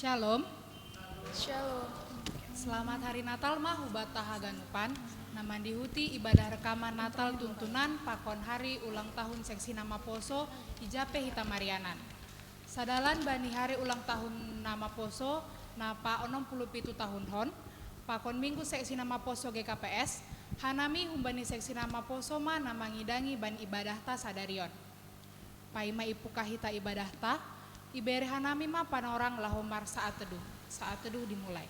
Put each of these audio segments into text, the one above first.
Shalom, Shalom. selamat hari Natal mahubata haganupan. Naman dihuti ibadah rekaman Natal tuntunan pakon hari ulang tahun seksi nama Poso Ijape Hita Marianan. Sadalan bani hari ulang tahun nama Poso napa 67 tahun hon. Pakon minggu seksi nama Poso GKPS. Hanami humbani seksi nama Poso ma nama ngidangi ban ibadah ta sadarion. Paima ipukah hita ibadah ta. Ibere hanami ma panorang lahomar saat teduh. Saat teduh dimulai.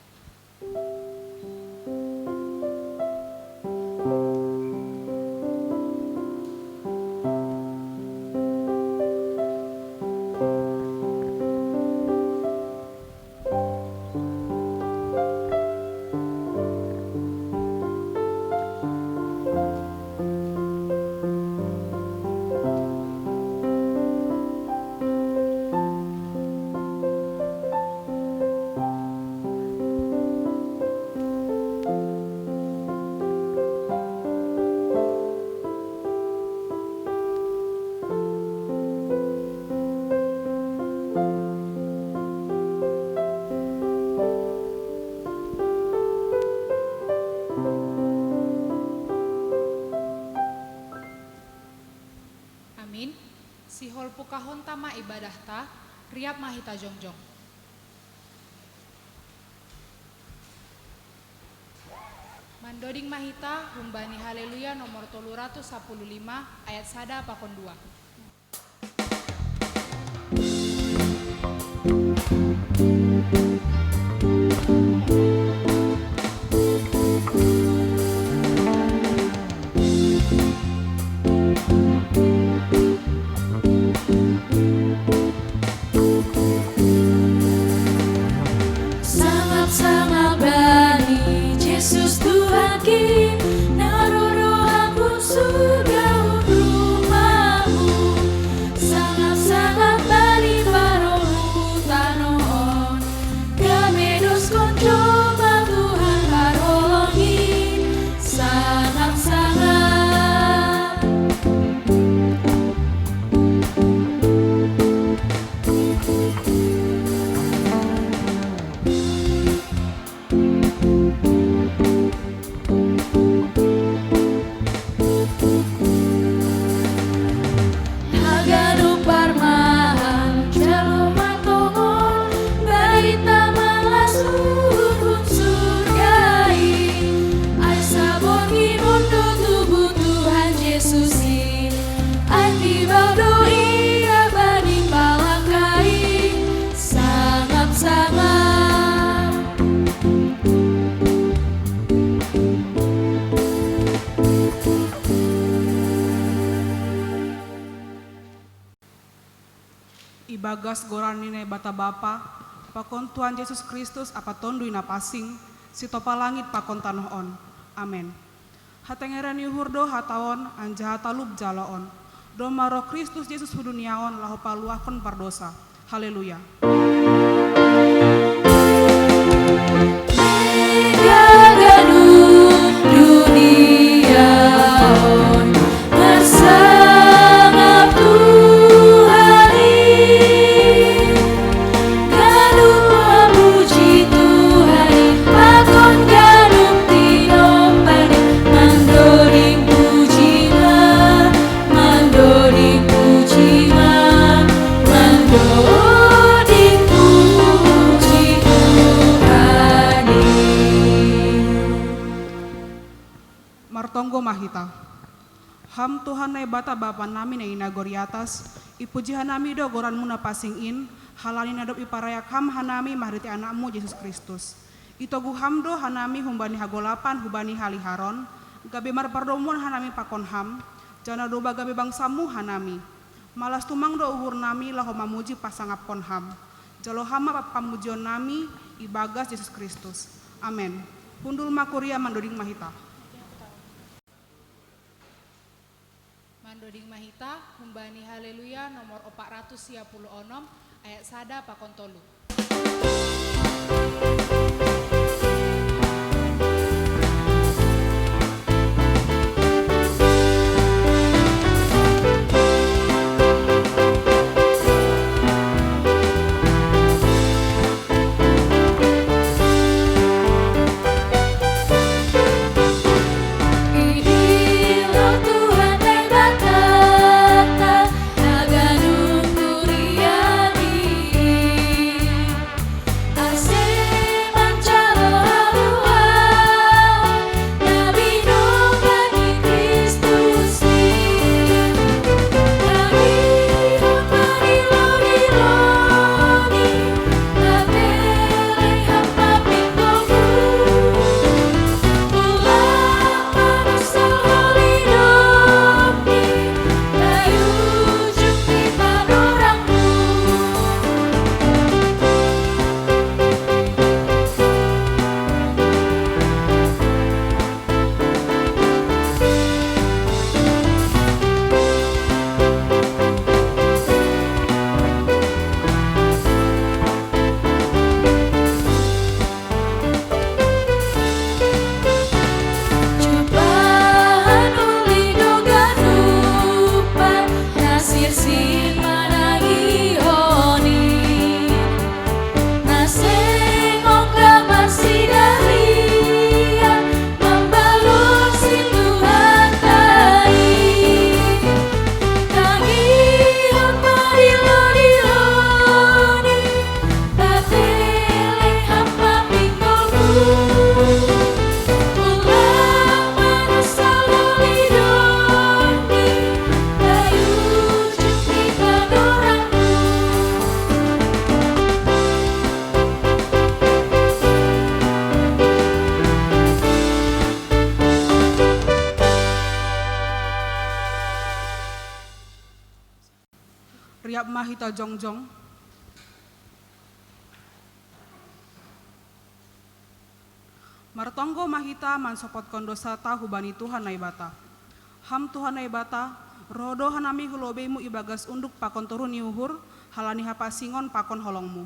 Amin. Sihol pukahon tama ibadah ta, riap mahita jongjong. Mandoding mahita humbani haleluya nomor 315 ayat 1 pakon 2. Sangat-sangat bani Yesus Tuhan ki naroro aku surga rumahmu. Sangat-sangat bani parohu tanoon gamedos konco Tuhan parolongi. Sangat-sangat Haganu parmahan jalur matongon barita malasur surgai ai sabon minundo tubuh Tuhan Yesusi andi baudoi abadi palakai sangat-sangat Ibagas goranine bata bapa, pakon Tuhan Yesus Kristus apa tondui napasing, si topa langit pakon tanohon. Amen. Hatengeran yuhurdo hataon, anja hatalub jalaon. Domaro Kristus Yesus huduniaon lahu paluakon pardosa. Haleluya. Gaganu dunia on bersama Tuhan ganu memuji Tuhan pakon ganu tinopani mandoring pujiman mandoring puji Tuhan Martonggo mahita. Ham Tuhan nai bata bapa nami nai inagori atas, ipuji hanami do goran muna pasing in, halani nadop iparayak ham hanami mahriti anakmu Yesus Kristus. Itogu ham do hanami humbani hagolapan hubani haliharon, gabe marpardomuan hanami pakon ham, jana doba gabe bangsamu hanami. Malas tumang do uhur nami laho mamuji pasangap kon ham. Jalo hama pamujion nami ibagas Yesus Kristus. Amen. Pundul makuria mandoding mahita. Mandoding mahita humbani haleluya nomor 436 ayat 1 pakon 3. Riap mahita jongjong. Martonggo mahita mansopot kondosa tahu bani Tuhan naibata. Ham Tuhan naibata, rodo hanami hulobemu ibagas unduk pakon turun niuhur, halani hapasingon pakon holongmu.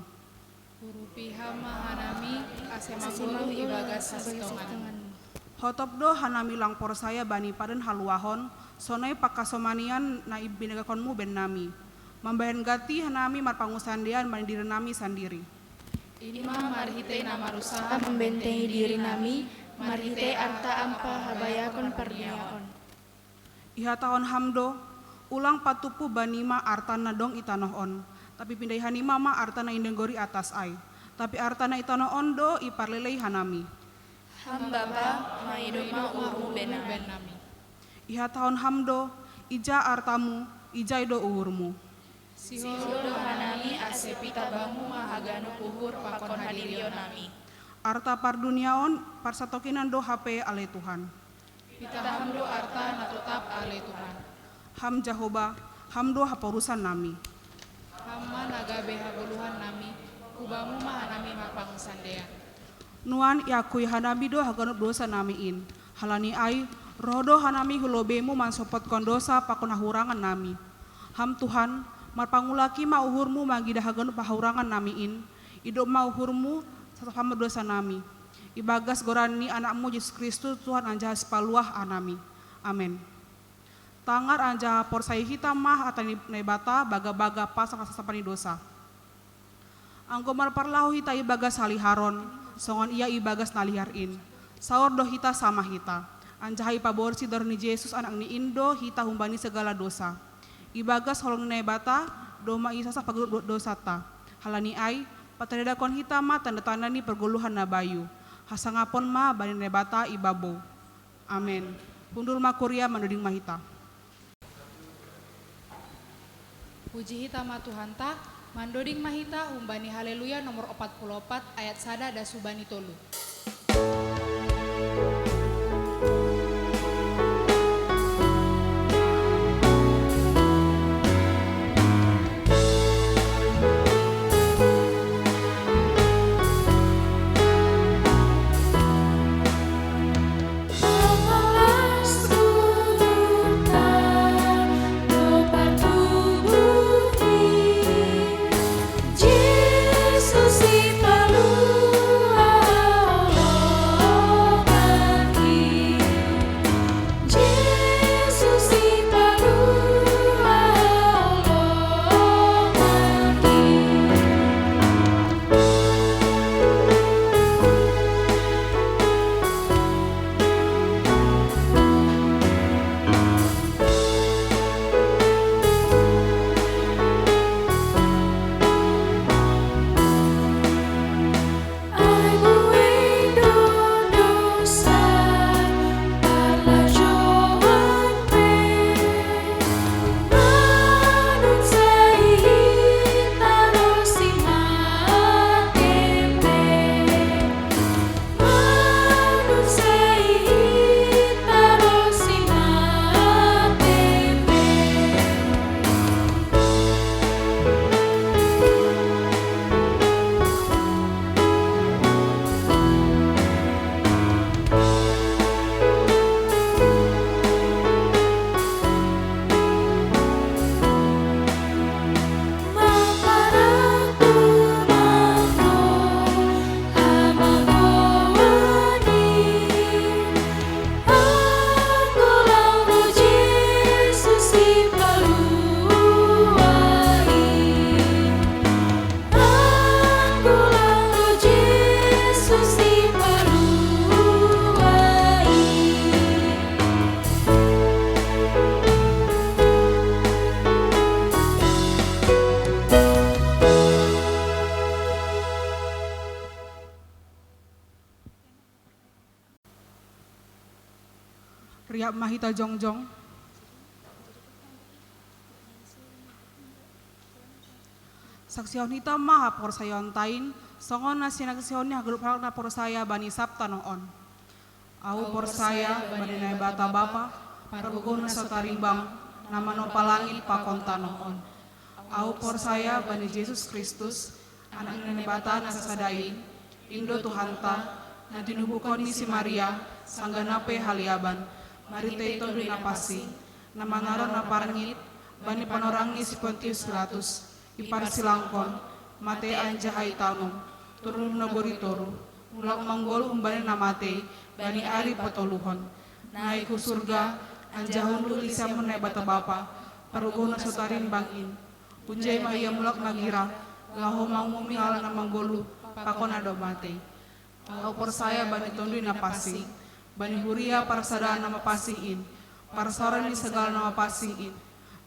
Hurupi hama hanami asemagulu ibagas sasitongan. Hotopdo hanami langpor saya bani paden haluahon, sonai pakasomanian na ibinagakonmu ben nami. Membayan gati hanami marpangusandian bani diri nami sandiri. Ima marhite nama rusaha Membentengi diri nami, marhite arta ampa habayakon parniaon. Iha tahun hamdo, ulang patupu banima artana dong itanohon. Tapi pindai hanima ma artana indenggori atas ai. Tapi artana itanohon do iparlelei hanami. Ham Bapa, maidoma umu ben benami. nami. Iha tahun hamdo, ija artamu, ija ido uhurmu. Sihodo hanami asepita bamu mahaganu puhur pakon hadirio nami. Arta parduniaon, parsatokinan do HP ale Tuhan. Pita hamdo arta natutap ale Tuhan. Ham Jahoba, hamdo haporusan nami. Hama naga beha buluhan nami, kubamu mah nami marpangusandean. Nuan yakui hanami do haganut dosa namiin. Halani ai, rodo hanami hulobemu mansopot kondosa pakon hahurangan nami. Ham Tuhan, marpangulaki ma uhurmu magida haganut pahurangan namiin. Idop ma uhurmu satu hamba dosa nami. Ibagas gorani anakmu Yesus Kristus Tuhan anjaha sepaluah anami. Amin. Tangar anjaha porsai hitam mah atani nebata baga-baga pasang asasapani dosa. Anggo marparlahu hita ibagas haliharon, songon ia ibagas naliharin. Saur do hita sama hita. Anjaha ipaborsi darni Yesus anak ni Indo hita humbani segala dosa. Ibagas holong nebata doma isasa pagelut dosa ta. Halani ai patredakon hita ma tanda-tanda ni perguluhan nabayu. Hasangapon ma bani nebata ibabo. Amin. Pundul makuria manduding mahita. Puji hita ma Tuhan ta, mandoding mahita humbani haleluya nomor 44 ayat sada da subani tolu. Jesus Riap mahita jongjong. Saksion hita maha por sayon tain, songon na sinagsion niya grup halak na por saya bani sabta noon. Au por saya bani na bata bapa, parbugon na sa tarimbang, nama no palangit pakonta noon. Au persaya bani Yesus Kristus, anak nene bata nasa sadain, Indo Tuhanta, na tinubukon ni si Maria, sangganape haliaban, marita ito napasi, na mangaron na parangit, bani panorang ni si Pontius Pilatus, iparsilangkon, mate anjahay tanom, turun na boritoro, mulak manggol umbani na mate, bani ari patoluhon, naik ku surga, anjahon lu lisamun na bata bapa, parugo na sutarin bangin, unjay maya mulak magira, laho mangmumi ala na manggolu, pakon ado mate. Au persaya bani tondui na pasing, bani huria parsadaan nama pasingin, parsaran ni segala nama pasingin,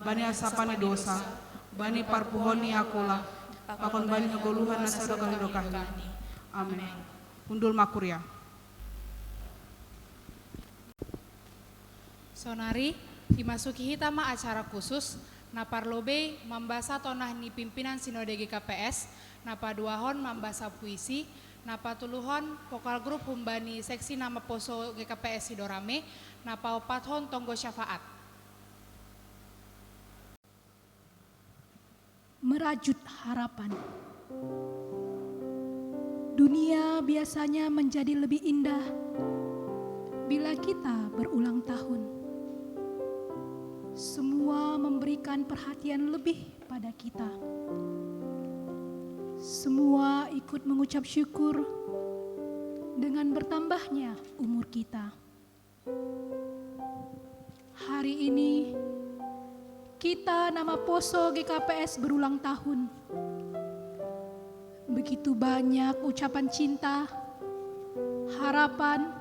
bani asapani dosa, bani parpuhoni akula, pakon bani ngegoluhan na sadokah-dokahni. Amin. Undul makuria. Sonari, dimasuki hitama acara khusus, naparlobe membasa tonah ni pimpinan Sinode GKPS, napaduahon membasa puisi, napatuluhon vokal grup humbani seksi nama poso GKPS Sidorame, napaopathon tonggo syafaat. Merajut harapan. Dunia biasanya menjadi lebih indah bila kita berulang tahun. Semua memberikan perhatian lebih pada kita. Semua ikut mengucap syukur dengan bertambahnya umur kita. Hari ini kita nama Poso GKPS berulang tahun. Begitu banyak ucapan cinta, harapan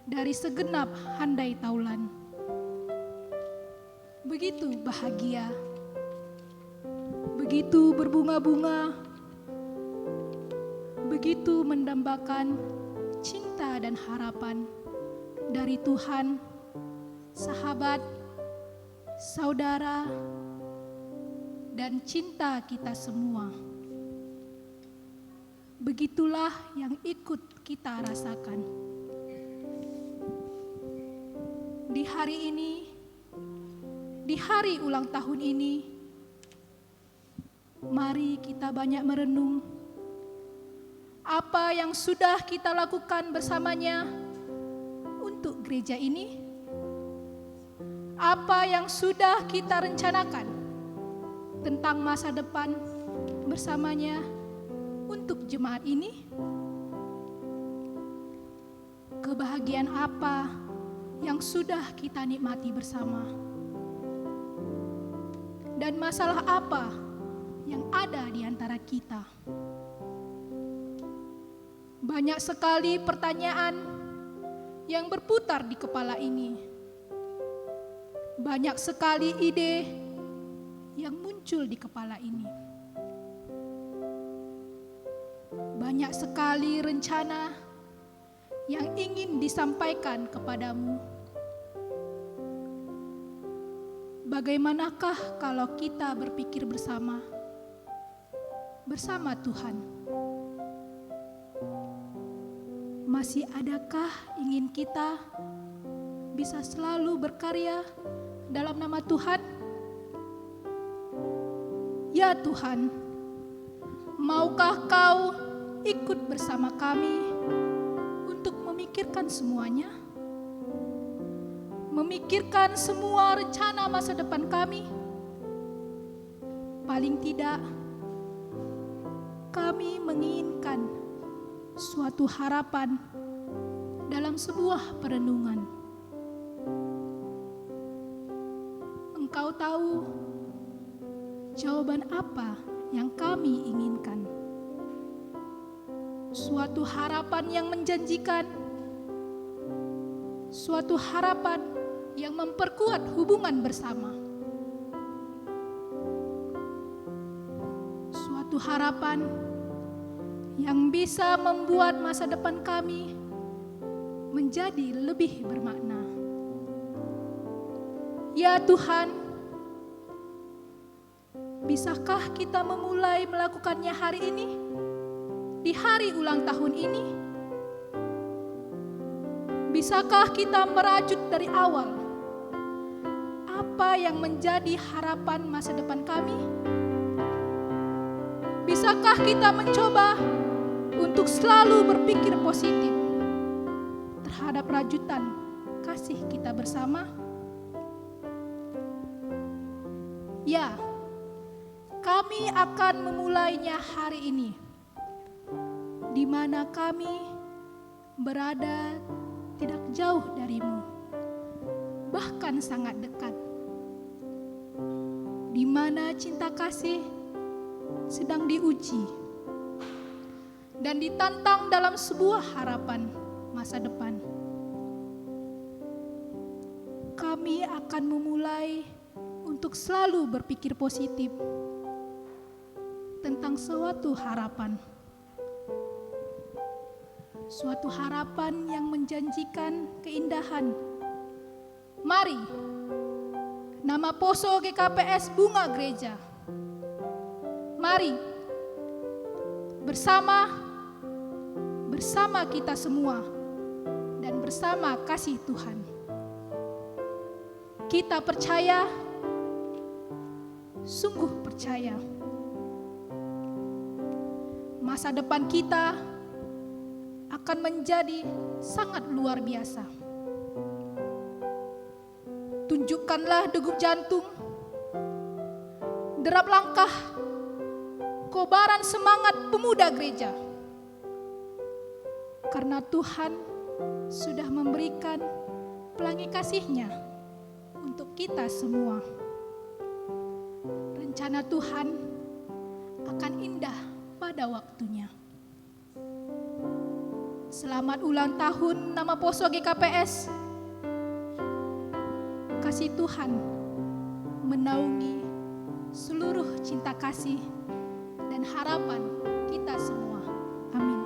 dari segenap handai taulan. Begitu bahagia, begitu berbunga-bunga, begitu mendambakan cinta dan harapan dari Tuhan, sahabat, saudara, dan cinta kita semua. Begitulah yang ikut kita rasakan. Di hari ini, di hari ulang tahun ini, mari kita banyak merenung apa yang sudah kita lakukan bersamanya untuk gereja ini, apa yang sudah kita rencanakan tentang masa depan bersamanya untuk jemaat ini, kebahagiaan apa yang sudah kita nikmati bersama, dan masalah apa yang ada di antara kita. Banyak sekali pertanyaan yang berputar di kepala ini. Banyak sekali ide yang muncul di kepala ini. Banyak sekali rencana yang ingin disampaikan kepadamu. Bagaimanakah kalau kita berpikir bersama Tuhan? Masih adakah ingin kita bisa selalu berkarya dalam nama Tuhan? Ya Tuhan, maukah Kau ikut bersama kami untuk memikirkan semuanya? Memikirkan semua rencana masa depan kami? Paling tidak, kami menginginkan suatu harapan dalam sebuah perenungan. Engkau tahu jawaban apa yang kami inginkan. Suatu harapan yang menjanjikan, suatu harapan yang memperkuat hubungan bersama, suatu harapan yang bisa membuat masa depan kami menjadi lebih bermakna. Ya Tuhan, bisakah kita memulai melakukannya hari ini, di hari ulang tahun ini? Bisakah kita merajut dari awal apa yang menjadi harapan masa depan kami? Bisakah kita mencoba untuk selalu berpikir positif terhadap rajutan kasih kita bersama? Ya, kami akan memulainya hari ini, di mana kami berada tidak jauh darimu, bahkan sangat dekat, di mana cinta kasih sedang diuji dan ditantang dalam sebuah harapan masa depan. Kami akan memulai untuk selalu berpikir positif tentang suatu harapan. Suatu harapan yang menjanjikan keindahan. Mari, nama Poso GKPS Bunga Gereja. Mari, bersama kita semua dan bersama kasih Tuhan. Kita percaya, sungguh percaya, masa depan kita akan menjadi sangat luar biasa. Tunjukkanlah degup jantung, derap langkah, kobaran semangat pemuda gereja. Karena Tuhan sudah memberikan pelangi kasih-Nya untuk kita semua. Rencana Tuhan akan indah pada waktunya. Selamat ulang tahun nama Poso GKPS. Kasih Tuhan menaungi seluruh cinta kasih dan harapan kita semua. Amin.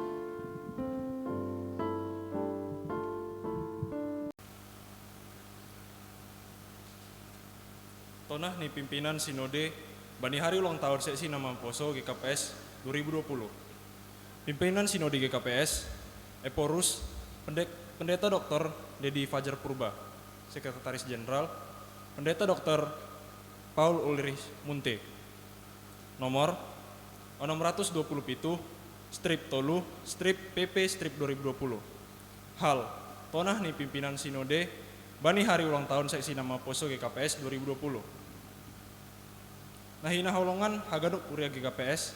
Tonah ni pimpinan Sinode Bani Hari Ulang Tahun Seksi Nama Poso GKPS 2020. Pimpinan Sinode GKPS Eporus Pendeta Dr. Dedi Fajar Purba, Sekretaris Jenderal, Pendeta Dr. Paul Ulrich Munte. Nomor 627 strip tolu strip PP strip 2020. Hal tonah ni pimpinan Sinode Bani Hari Ulang Tahun Seksi Nama Poso GKPS 2020. Nahina holongan Hagaduk Kuria GKPS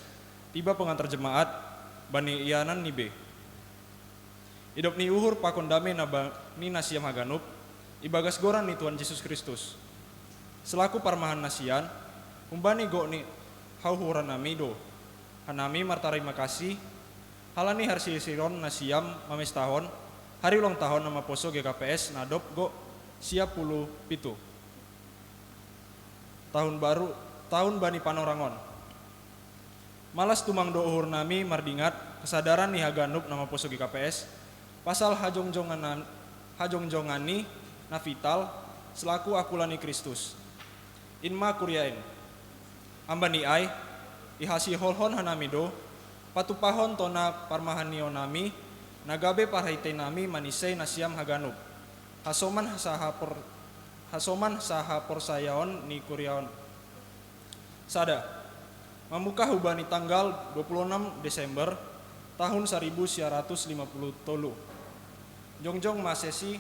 tiba pengantar jemaat Bani Ianan Nibe. Idop ni uhur pakon dame ni nasiam Haganup ibagas goran ni Tuhan Yesus Kristus. Selaku parmahan nasian umbani go ni hauhuran nami do hanami martarima kasih halani harsisiron nasiam mames tahun hari ulang tahun nama Poso GKPS nadop go siap puluh pitu tahun baru tahun Bani Panorangon. Malas tumang do uhur nami mardingat kesadaran ni Haganup nama Poso GKPS pasal hajongjongani na vital selaku akulani Kristus. Inma kuriain ambani ai ihasi holhon hanamido patupahon tona parmahanio nami nagabe parhaite nami manisei nasiam Haganup hasoman saha porsayaon ni kuriaon sada membuka hubani tanggal 26 Desember tahun 1950 tolu jongjong maseksi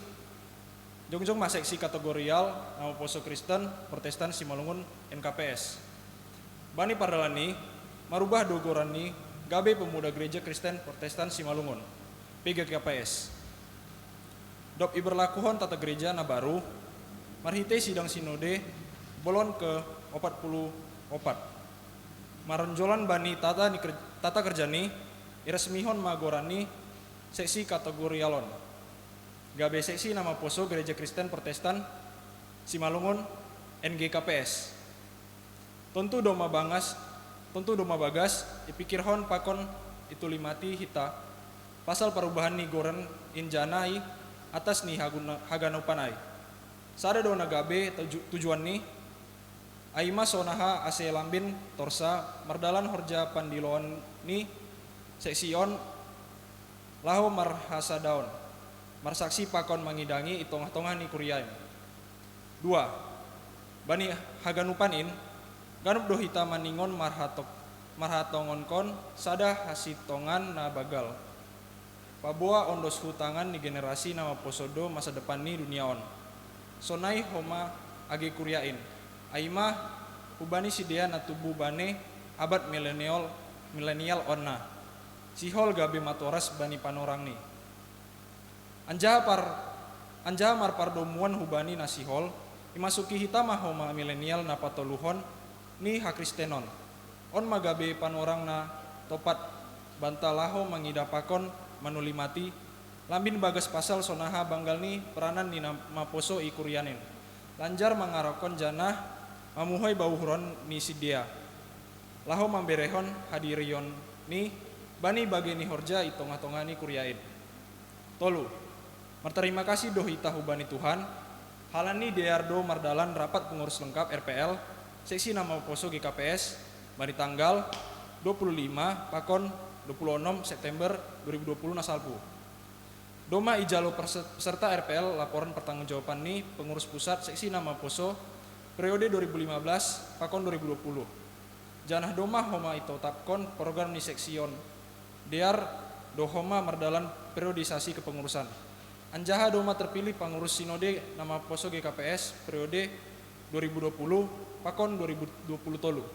kategorial nama Poso Kristen Protestan Simalungun NKPS. Bani Pardalani marubah dogorani Gabe Pemuda Gereja Kristen Protestan Simalungun PGKPS. Dop iberlakuhon tata gereja na baru marhite sidang sinode bolon ke 44. Maronjolan bani tata kerjani iresmihon magorani seksi kategorialon. Gabe seksi nama Poso Gereja Kristen Protestan Simalungun NGKPS. Tentu doma bagas ipikirhon pakon itu limati hita pasal perubahan ni goren injanai atas ni haganupanai. Sada dona gabe tujuan ni aima sonaha ase lambin torsa mardalan horja pandiloan ni seksion laho marhasa daun marsaksi pakon mangidangi itongah-tongah ni kuriain. 2. Bani haganupanin, ganup dohita maningon marhatongonkon sada hasitongan na bagal. Paboa ondos hutangan ni generasi nama posodo masa depan ni duniaon. Sonai homa age kuryain. Aima hubani sidea na tubuh bane abad milenial onna. Sihol gabe matoras bani panorang ni. Anjaha marpardomuan hubani na sihol imasuki hitama homa milenial na patoluhon ni hakristenon. On magabe panorang na topat bantalaho mangidapakon manulimati lambin bagas pasal sonaha banggal ni peranan ni maposo ikurianin. Lanjar mangarokon janah mamuhoi bauhuron ni sidia. Laho mamberehon hadirion ni bani bageni horja itonga-tonga ni kuryain. Tolu. Berterima kasih dohita hubani Tuhan. Halani Deardo Mardalan rapat pengurus lengkap RPL seksi nama poso GKPS bani tanggal 25 pakon 26 September 2020 nasalpu. Doma ijalo peserta RPL laporan pertanggungjawaban ni pengurus pusat seksi nama poso periode 2015 pakon 2020. Janah doma homa itu tapkon program ni seksion Dear dohoma Mardalan periodisasi kepengurusan. Anjaha doma terpilih pengurus sinode nama poso GKPS periode 2020 pakon 2020 tolu.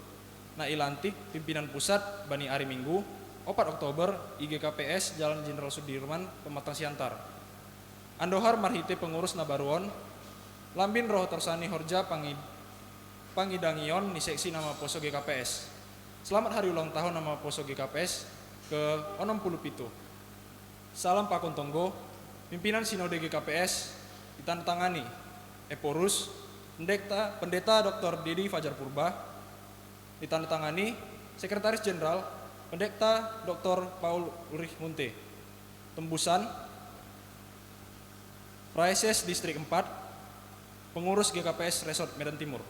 Na ilantik pimpinan pusat bani hari Minggu 4 Oktober IGKPS Jalan Jenderal Sudirman Pematang Siantar. Andohar marhite pengurus nabaruon lambin roh tersani horja pangidangion ni seksi nama poso GKPS. Selamat hari ulang tahun nama poso GKPS ke 67. Salam Pakon Tonggo, pimpinan Sinode GKPS ditandatangani Eporus Pendeta Dr. Dedi Fajar Purba, ditandatangani Sekretaris Jenderal Pendeta Dr. Paul Ulrich Munte. Tembusan Praeses Distrik 4, Pengurus GKPS Resort Medan Timur.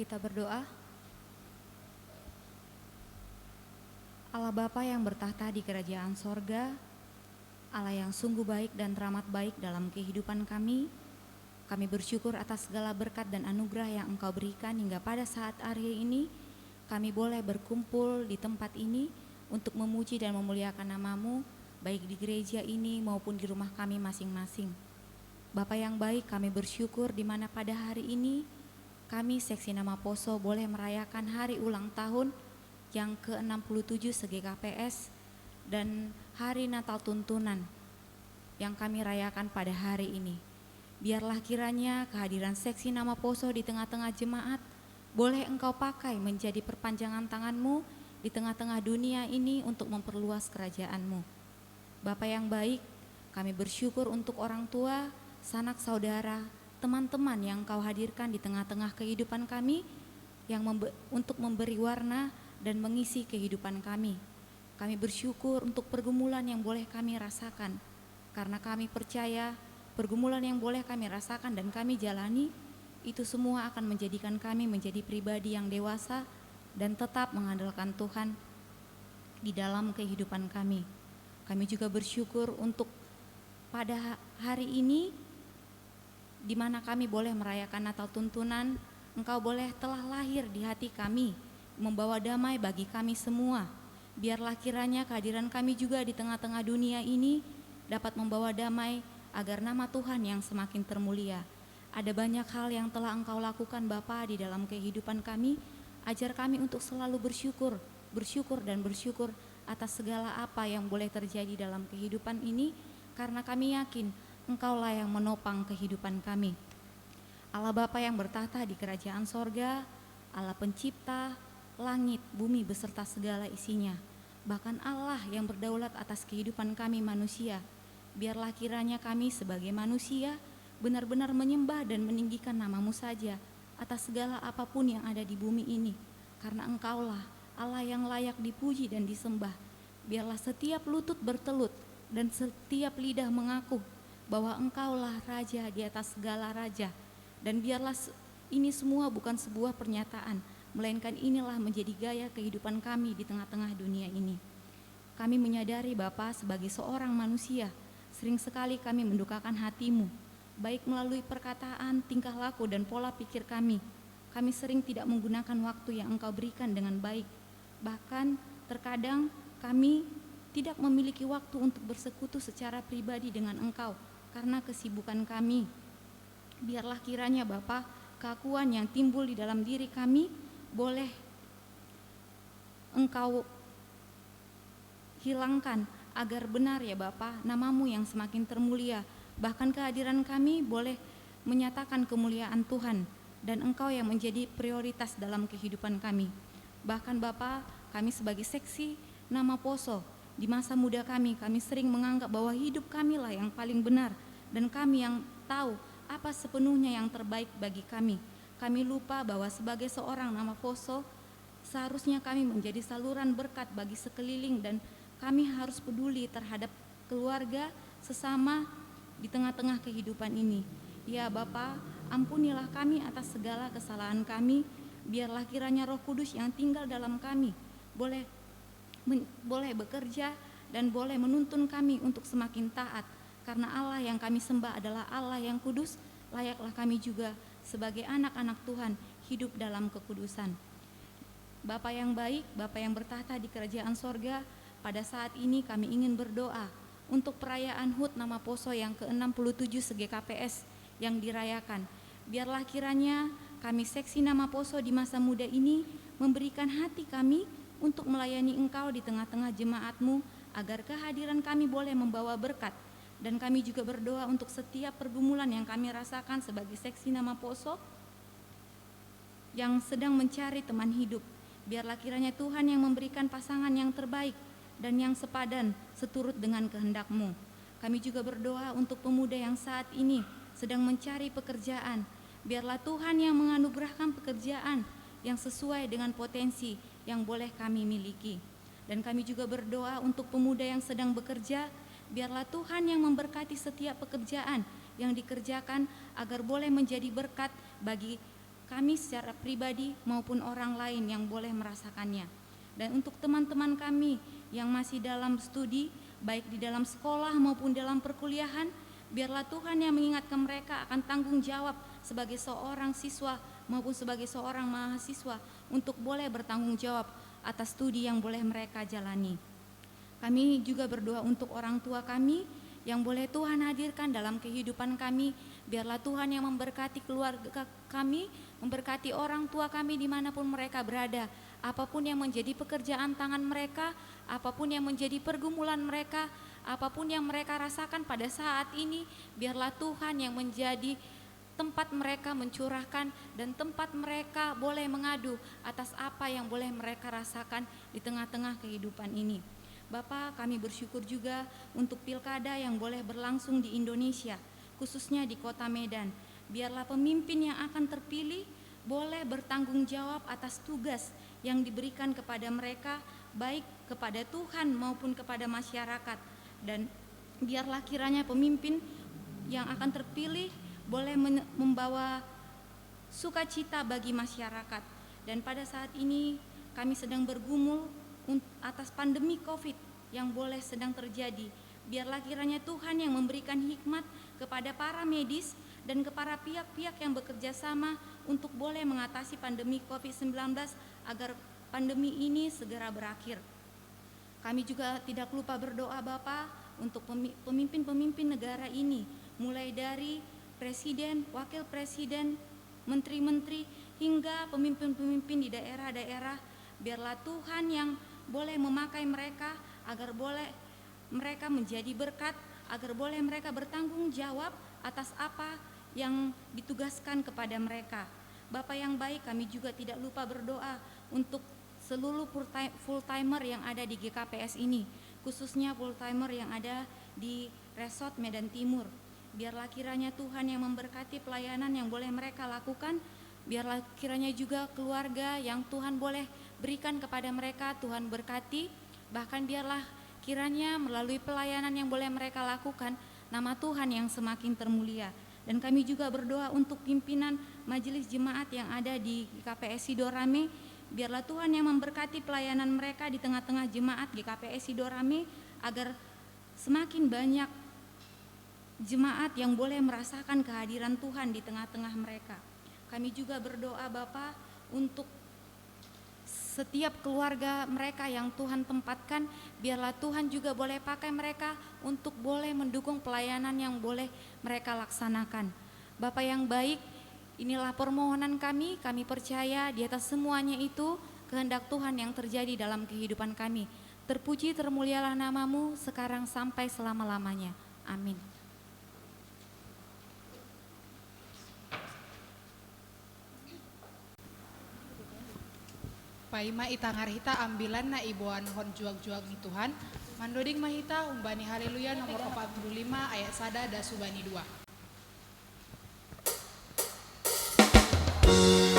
Kita berdoa. Allah Bapa yang bertahta di kerajaan sorga, Allah yang sungguh baik dan teramat baik dalam kehidupan kami bersyukur atas segala berkat dan anugerah yang Engkau berikan hingga pada saat hari ini kami boleh berkumpul di tempat ini untuk memuji dan memuliakan nama-Mu, baik di gereja ini maupun di rumah kami masing-masing. Bapa yang baik, kami bersyukur di mana pada hari ini kami Seksi Nama Poso boleh merayakan hari ulang tahun yang ke-67 se-GKPS dan hari Natal tuntunan yang kami rayakan pada hari ini. Biarlah kiranya kehadiran Seksi Nama Poso di tengah-tengah jemaat boleh Engkau pakai menjadi perpanjangan tangan-Mu di tengah-tengah dunia ini untuk memperluas kerajaan-Mu. Bapa yang baik, kami bersyukur untuk orang tua, sanak saudara, teman-teman yang Engkau hadirkan di tengah-tengah kehidupan kami yang untuk memberi warna dan mengisi kehidupan kami. Kami bersyukur untuk pergumulan yang boleh kami rasakan, karena kami percaya pergumulan yang boleh kami rasakan dan kami jalani, itu semua akan menjadikan kami menjadi pribadi yang dewasa dan tetap mengandalkan Tuhan di dalam kehidupan kami. Kami juga bersyukur untuk pada hari ini, di mana kami boleh merayakan Natal tuntunan, Engkau boleh telah lahir di hati kami, membawa damai bagi kami semua. Biarlah kiranya kehadiran kami juga di tengah-tengah dunia ini dapat membawa damai agar nama Tuhan yang semakin termulia. Ada banyak hal yang telah Engkau lakukan Bapa di dalam kehidupan kami. Ajar kami untuk selalu bersyukur dan bersyukur atas segala apa yang boleh terjadi dalam kehidupan ini, karena kami yakin Engkaulah yang menopang kehidupan kami. Allah Bapa yang bertahta di kerajaan sorga, Allah pencipta langit, bumi beserta segala isinya, bahkan Allah yang berdaulat atas kehidupan kami manusia. Biarlah kiranya kami sebagai manusia benar-benar menyembah dan meninggikan nama-Mu saja atas segala apapun yang ada di bumi ini, karena Engkaulah Allah yang layak dipuji dan disembah. Biarlah setiap lutut bertelut dan setiap lidah mengaku bahwa Engkaulah Raja di atas segala raja. Dan biarlah ini semua bukan sebuah pernyataan, melainkan inilah menjadi gaya kehidupan kami di tengah-tengah dunia ini. Kami menyadari Bapa, sebagai seorang manusia, sering sekali kami mendukakan hati-Mu, baik melalui perkataan, tingkah laku, dan pola pikir kami. Kami sering tidak menggunakan waktu yang Engkau berikan dengan baik. Bahkan terkadang kami tidak memiliki waktu untuk bersekutu secara pribadi dengan Engkau karena kesibukan kami. Biarlah kiranya Bapa, keakuan yang timbul di dalam diri kami boleh Engkau hilangkan, agar benar ya Bapa, nama-Mu yang semakin termulia. Bahkan kehadiran kami boleh menyatakan kemuliaan Tuhan dan Engkau yang menjadi prioritas dalam kehidupan kami. Bahkan Bapa, kami sebagai Seksi Nama Poso, di masa muda kami sering menganggap bahwa hidup kamilah yang paling benar dan kami yang tahu apa sepenuhnya yang terbaik bagi kami. Kami lupa bahwa sebagai seorang Nama Poso, seharusnya kami menjadi saluran berkat bagi sekeliling dan kami harus peduli terhadap keluarga, sesama di tengah-tengah kehidupan ini. Ya Bapa, ampunilah kami atas segala kesalahan kami. Biarlah kiranya Roh Kudus yang tinggal dalam kami boleh bekerja dan boleh menuntun kami untuk semakin taat. Karena Allah yang kami sembah adalah Allah yang kudus, layaklah kami juga sebagai anak-anak Tuhan hidup dalam kekudusan. Bapa yang baik, Bapa yang bertahta di kerajaan sorga, pada saat ini kami ingin berdoa untuk perayaan HUT Nama Poso yang ke-67 se-GKPS yang dirayakan. Biarlah kiranya kami Seksi Nama Poso di masa muda ini memberikan hati kami untuk melayani Engkau di tengah-tengah jemaat-Mu, agar kehadiran kami boleh membawa berkat. Dan kami juga berdoa untuk setiap pergumulan yang kami rasakan sebagai Seksi Nama Poso yang sedang mencari teman hidup. Biarlah kiranya Tuhan yang memberikan pasangan yang terbaik dan yang sepadan seturut dengan kehendak-Mu. Kami juga berdoa untuk pemuda yang saat ini sedang mencari pekerjaan. Biarlah Tuhan yang menganugerahkan pekerjaan yang sesuai dengan potensi yang boleh kami miliki. Dan kami juga berdoa untuk pemuda yang sedang bekerja. Biarlah Tuhan yang memberkati setiap pekerjaan yang dikerjakan agar boleh menjadi berkat bagi kami secara pribadi maupun orang lain yang boleh merasakannya. Dan untuk teman-teman kami yang masih dalam studi, baik di dalam sekolah maupun dalam perkuliahan, biarlah Tuhan yang mengingatkan mereka akan tanggung jawab sebagai seorang siswa maupun sebagai seorang mahasiswa untuk boleh bertanggung jawab atas studi yang boleh mereka jalani. Kami juga berdoa untuk orang tua kami yang boleh Tuhan hadirkan dalam kehidupan kami. Biarlah Tuhan yang memberkati keluarga kami, memberkati orang tua kami dimanapun mereka berada. Apapun yang menjadi pekerjaan tangan mereka, apapun yang menjadi pergumulan mereka, apapun yang mereka rasakan pada saat ini, biarlah Tuhan yang menjadi tempat mereka mencurahkan dan tempat mereka boleh mengadu atas apa yang boleh mereka rasakan di tengah-tengah kehidupan ini. Bapa, kami bersyukur juga untuk pilkada yang boleh berlangsung di Indonesia, khususnya di Kota Medan. Biarlah pemimpin yang akan terpilih boleh bertanggung jawab atas tugas yang diberikan kepada mereka, baik kepada Tuhan maupun kepada masyarakat. Dan biarlah kiranya pemimpin yang akan terpilih boleh membawa sukacita bagi masyarakat. Dan pada saat ini kami sedang bergumul atas pandemi COVID yang boleh sedang terjadi. Biarlah kiranya Tuhan yang memberikan hikmat kepada para medis dan kepada pihak-pihak yang bekerja sama untuk boleh mengatasi pandemi COVID-19 agar pandemi ini segera berakhir. Kami juga tidak lupa berdoa Bapa untuk pemimpin-pemimpin negara ini, mulai dari presiden, wakil presiden, menteri-menteri, hingga pemimpin-pemimpin di daerah-daerah. Biarlah Tuhan yang boleh memakai mereka agar boleh mereka menjadi berkat, agar boleh mereka bertanggung jawab atas apa yang ditugaskan kepada mereka. Bapa yang baik, kami juga tidak lupa berdoa untuk seluruh full-timer yang ada di GKPS ini, khususnya full-timer yang ada di Resort Medan Timur. Biarlah kiranya Tuhan yang memberkati pelayanan yang boleh mereka lakukan. Biarlah kiranya juga keluarga yang Tuhan boleh berikan kepada mereka, Tuhan berkati. Bahkan biarlah kiranya melalui pelayanan yang boleh mereka lakukan, nama Tuhan yang semakin termulia. Dan kami juga berdoa untuk pimpinan majelis jemaat yang ada di GKPS Sidorame. Biarlah Tuhan yang memberkati pelayanan mereka di tengah-tengah jemaat GKPS Sidorame, agar semakin banyak jemaat yang boleh merasakan kehadiran Tuhan di tengah-tengah mereka. Kami juga berdoa Bapa untuk setiap keluarga mereka yang Tuhan tempatkan, biarlah Tuhan juga boleh pakai mereka untuk boleh mendukung pelayanan yang boleh mereka laksanakan. Bapa yang baik, inilah permohonan kami percaya di atas semuanya itu kehendak Tuhan yang terjadi dalam kehidupan kami. Terpuji termulialah nama-Mu sekarang sampai selama-lamanya. Amin. Paima itangar hita ambilan na ibuan hon juag-juag ni Tuhan. Mandoding mahita umbani haleluya nomor 45 ayat sada da subani 2. Tu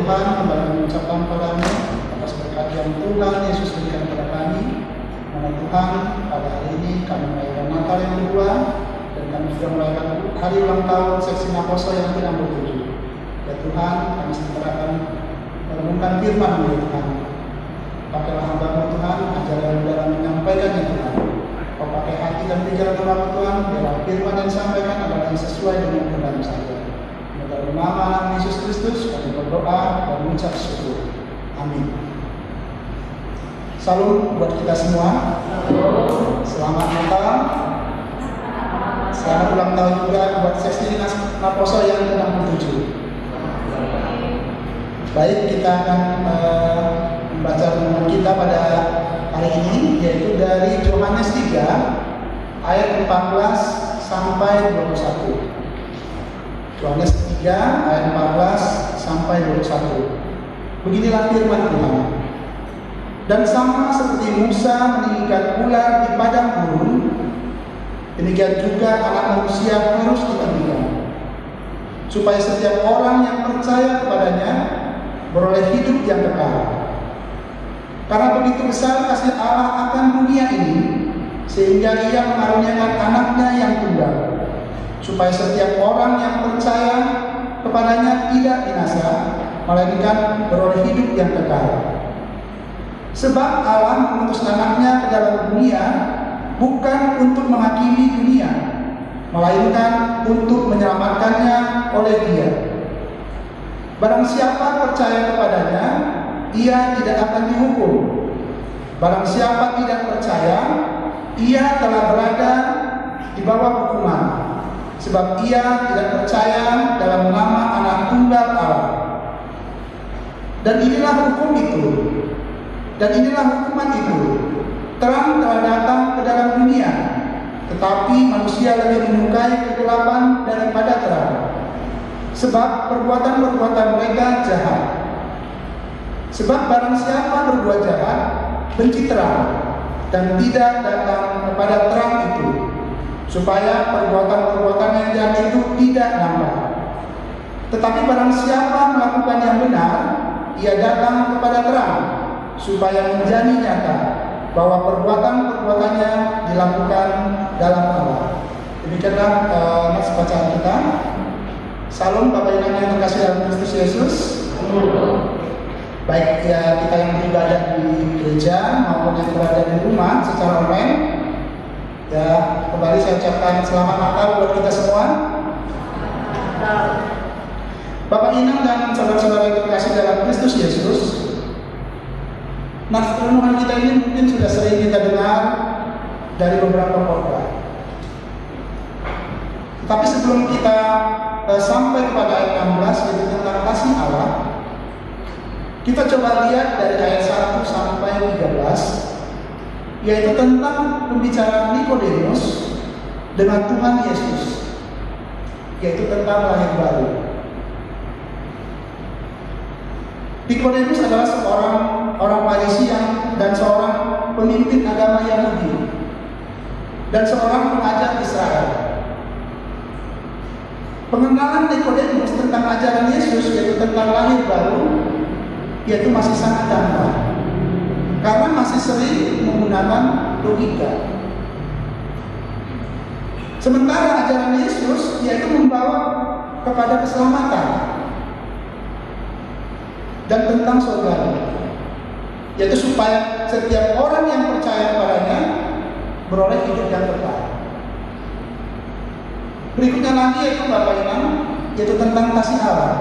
Tuhan, kembali mengucapkan padamu atas berkat yang Tuhan Yesus berikan kepada kami. Karena Tuhan, pada hari ini kami merayakan Natal yang kedua, dan kami sudah merayakan hari ulang tahun seksi Naposo yang ke-67. Ya Tuhan, kami sementara akan merenungkan firman-Mu ya Tuhan. Pakailah hamba-Mu Tuhan, ajarlah dalam menyampaikannya Tuhan. Kau pakai hati dan pikiran hamba Tuhan, biarlah firman yang disampaikan adalah yang sesuai dengan kehendak saja. Dalam nama anak Yesus Kristus kami berdoa dan mengucap syukur. Amin. Salam buat kita semua. Selamat Natal. Selamat ulang tahun juga buat seksi Naposo yang ke-67. Baik, kita akan membaca renungan kita pada hari ini, yaitu dari Yohanes 3 ayat 14 sampai 21. Yohanes 3 ayat 14 sampai 21. Beginilah firman Tuhan. Dan sama seperti Musa meninggikan ular di padang gurun, demikian juga Anak Manusia harus ditinggikan, supaya setiap orang yang percaya kepadanya beroleh hidup yang kekal. Karena begitu besar kasih Allah akan dunia ini, sehingga Ia mengaruniakan anaknya yang tunggal, supaya setiap orang yang percaya kepadanya tidak binasa, melainkan beroleh hidup yang kekal. Sebab Allah mengutus anaknya ke dalam dunia bukan untuk menghakimi dunia, melainkan untuk menyelamatkannya oleh Dia. Barang siapa percaya kepadanya, ia tidak akan dihukum. Barang siapa tidak percaya, ia telah berada di bawah hukuman, sebab ia tidak percaya dalam nama Anak Tunggal Allah. Dan inilah hukum itu, dan inilah hukuman itu: terang telah datang ke dalam dunia, tetapi manusia lebih menyukai kegelapan daripada terang, sebab perbuatan-perbuatan mereka jahat. Sebab barang siapa berbuat jahat, benci terang, dan tidak datang kepada terang itu, supaya perbuatan-perbuatan yang jahat itu tidak nampak. Tetapi barang siapa melakukan yang benar, ia datang kepada terang, supaya menjadi nyata bahwa perbuatan-perbuatannya dilakukan dalam Allah. Demikianlah nats bacaan kita. Salam Bapak Ibu yang terkasih dalam Kristus Yesus. Baik ya, kita yang beribadah di gereja maupun yang berada di rumah secara online, ya kembali saya ucapkan selamat Natal buat kita semua. Bapak Inang dan saudara-saudara yang terkasih dalam Kristus Yesus, nats renungan kita ini mungkin sudah sering kita dengar dari beberapa khotbah. Tapi sebelum kita sampai kepada ayat 16 yaitu tentang kasih Allah, kita coba lihat dari ayat 1 sampai 13, yaitu tentang pembicaraan Nikodemus dengan Tuhan Yesus, yaitu tentang lahir baru. Nikodemus adalah seorang orang Farisi dan seorang pemimpin agama Yahudi dan seorang pengajar Israel. Pengenalan Nikodemus tentang ajaran Yesus, yaitu tentang lahir baru, yaitu masih sangat dangkal, karena masih sering menggunakan logika. Sementara ajaran Yesus yaitu membawa kepada keselamatan dan tentang surga, yaitu supaya setiap orang yang percaya kepadanya beroleh hidup yang kekal. Berikutnya lagi yaitu Bapak Imam, yaitu tentang kasih Allah,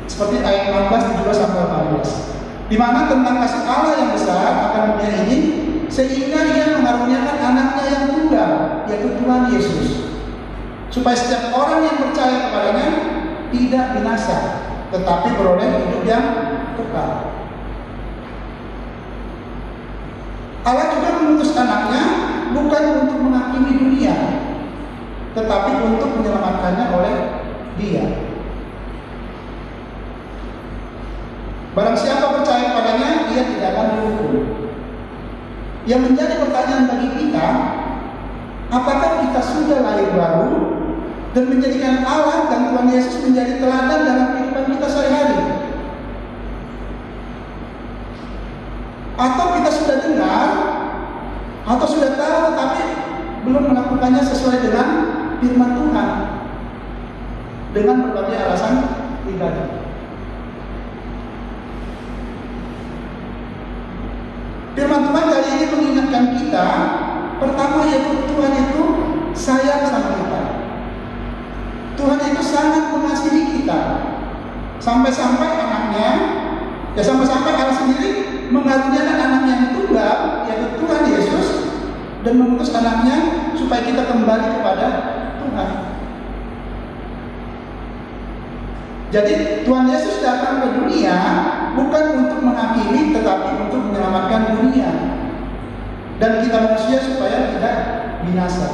seperti ayat 16, 17 sampai 18, di mana tentang kasih Allah yang besar akan dunia ini, sehingga Ia mengaruniakan anaknya yang tunggal, yaitu Tuhan Yesus, supaya setiap orang yang percaya kepadanya tidak binasa, tetapi beroleh hidup yang kekal. Allah juga mengutus anaknya bukan untuk menghakimi dunia, tetapi untuk menyelamatkannya oleh Dia. Barang siapa percaya padanya, ia tidak akan dihukum. Yang menjadi pertanyaan bagi kita, apakah kita sudah lahir baru dan menjadikan Allah dan Tuhan Yesus menjadi teladan dalam kehidupan kita sehari-hari? Atau kita sudah dengar atau sudah tahu tetapi belum melakukannya sesuai dengan firman Tuhan dengan berbagai alasan pribadi. Firman Tuhan kali ini mengingatkan kita, pertama yaitu Tuhan itu sayang sama kita. Tuhan itu sangat mengasihi kita. Sampai-sampai anaknya, ya sampai-sampai Allah sendiri mengaruniakan anaknya yang tunggal, yaitu Tuhan Yesus, dan mengutus anaknya supaya kita kembali kepada Tuhan. Jadi Tuhan Yesus datang ke dunia bukan untuk menghakimi, tetapi untuk menyelamatkan dunia dan kita manusia supaya tidak binasa.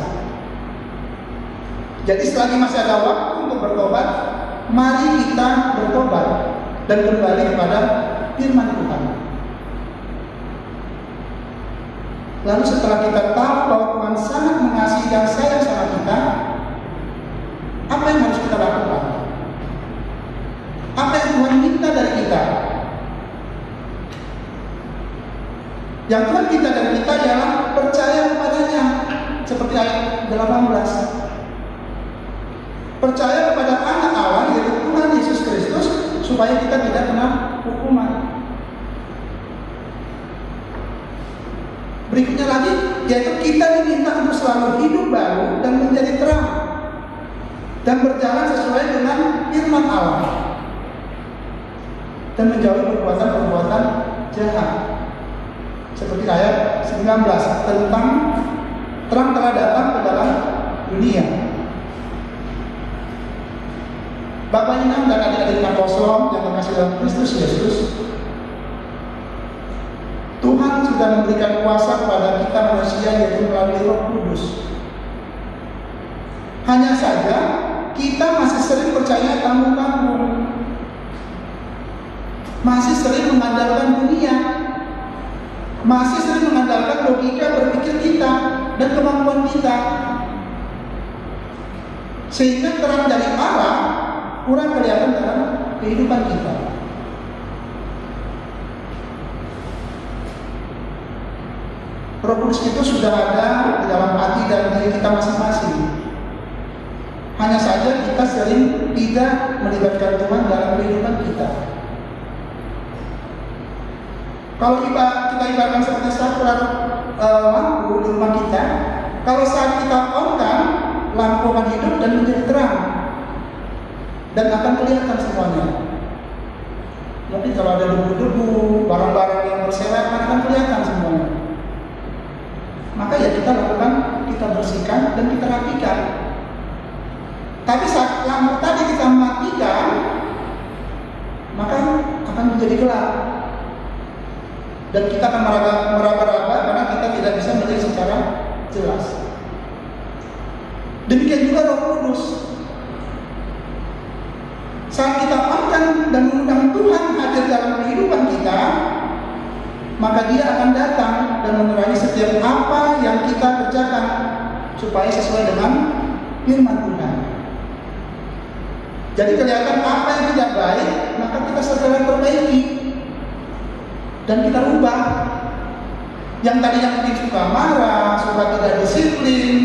Jadi selagi masih ada waktu untuk bertobat, mari kita bertobat dan kembali kepada firman Tuhan. Lalu setelah kita tahu bahwa Tuhan sangat mengasihi dan sayang sama kita, apa yang harus kita lakukan? Apa yang Tuhan minta dari kita? Yang Tuhan minta dari kita ialah percaya kepadanya, seperti ayat 18. Percaya kepada anak Allah, yaitu Tuhan Yesus Kristus, supaya kita tidak kena hukuman. Berikutnya lagi, yaitu kita diminta untuk selalu hidup baru dan menjadi terang dan berjalan sesuai dengan firman Allah dan menjauhi perbuatan-perbuatan jahat. Seperti ayat 19 tentang terang telah datang ke dalam dunia. Bapak Inang dan adik-adik Apostol yang terkasih dalam Kristus Yesus, Tuhan sudah memberikan kuasa kepada kita manusia, yaitu melalui Roh Kudus. Hanya saja kita masih sering percaya tanggung-tanggung, masih sering mengandalkan dunia, masih sering mengandalkan logika berpikir kita dan kemampuan kita, sehingga terang dari Allah kurang kelihatan dalam kehidupan kita. Roh Kudus itu sudah ada di dalam hati dan diri kita masing-masing. Hanya saja kita sering tidak melibatkan Tuhan dalam kehidupan kita. Kalau kita ibaratkan seperti saklar lampu di rumah kita, kalau saat kita on-kan, lampu akan hidup dan menjadi terang dan akan kelihatan semuanya. Tapi kalau ada debu-debu, barang-barang yang berserakan akan kelihatan semuanya. Maka ya kita lakukan, kita bersihkan dan kita rapikan. Tapi saat lampu tadi kita matikan, maka akan menjadi gelap. Dan kita akan meraba-raba karena kita tidak bisa melihat secara jelas. Demikian juga Roh Kudus. Saat kita on-kan dan mengundang Tuhan hadir dalam kehidupan kita, maka Dia akan datang dan menerangi setiap apa yang kita kerjakan supaya sesuai dengan firman Tuhan. Jadi kelihatan apa yang tidak baik, maka kita segera perbaiki dan kita rubah. Yang tadinya mungkin suka marah, suka tidak disiplin,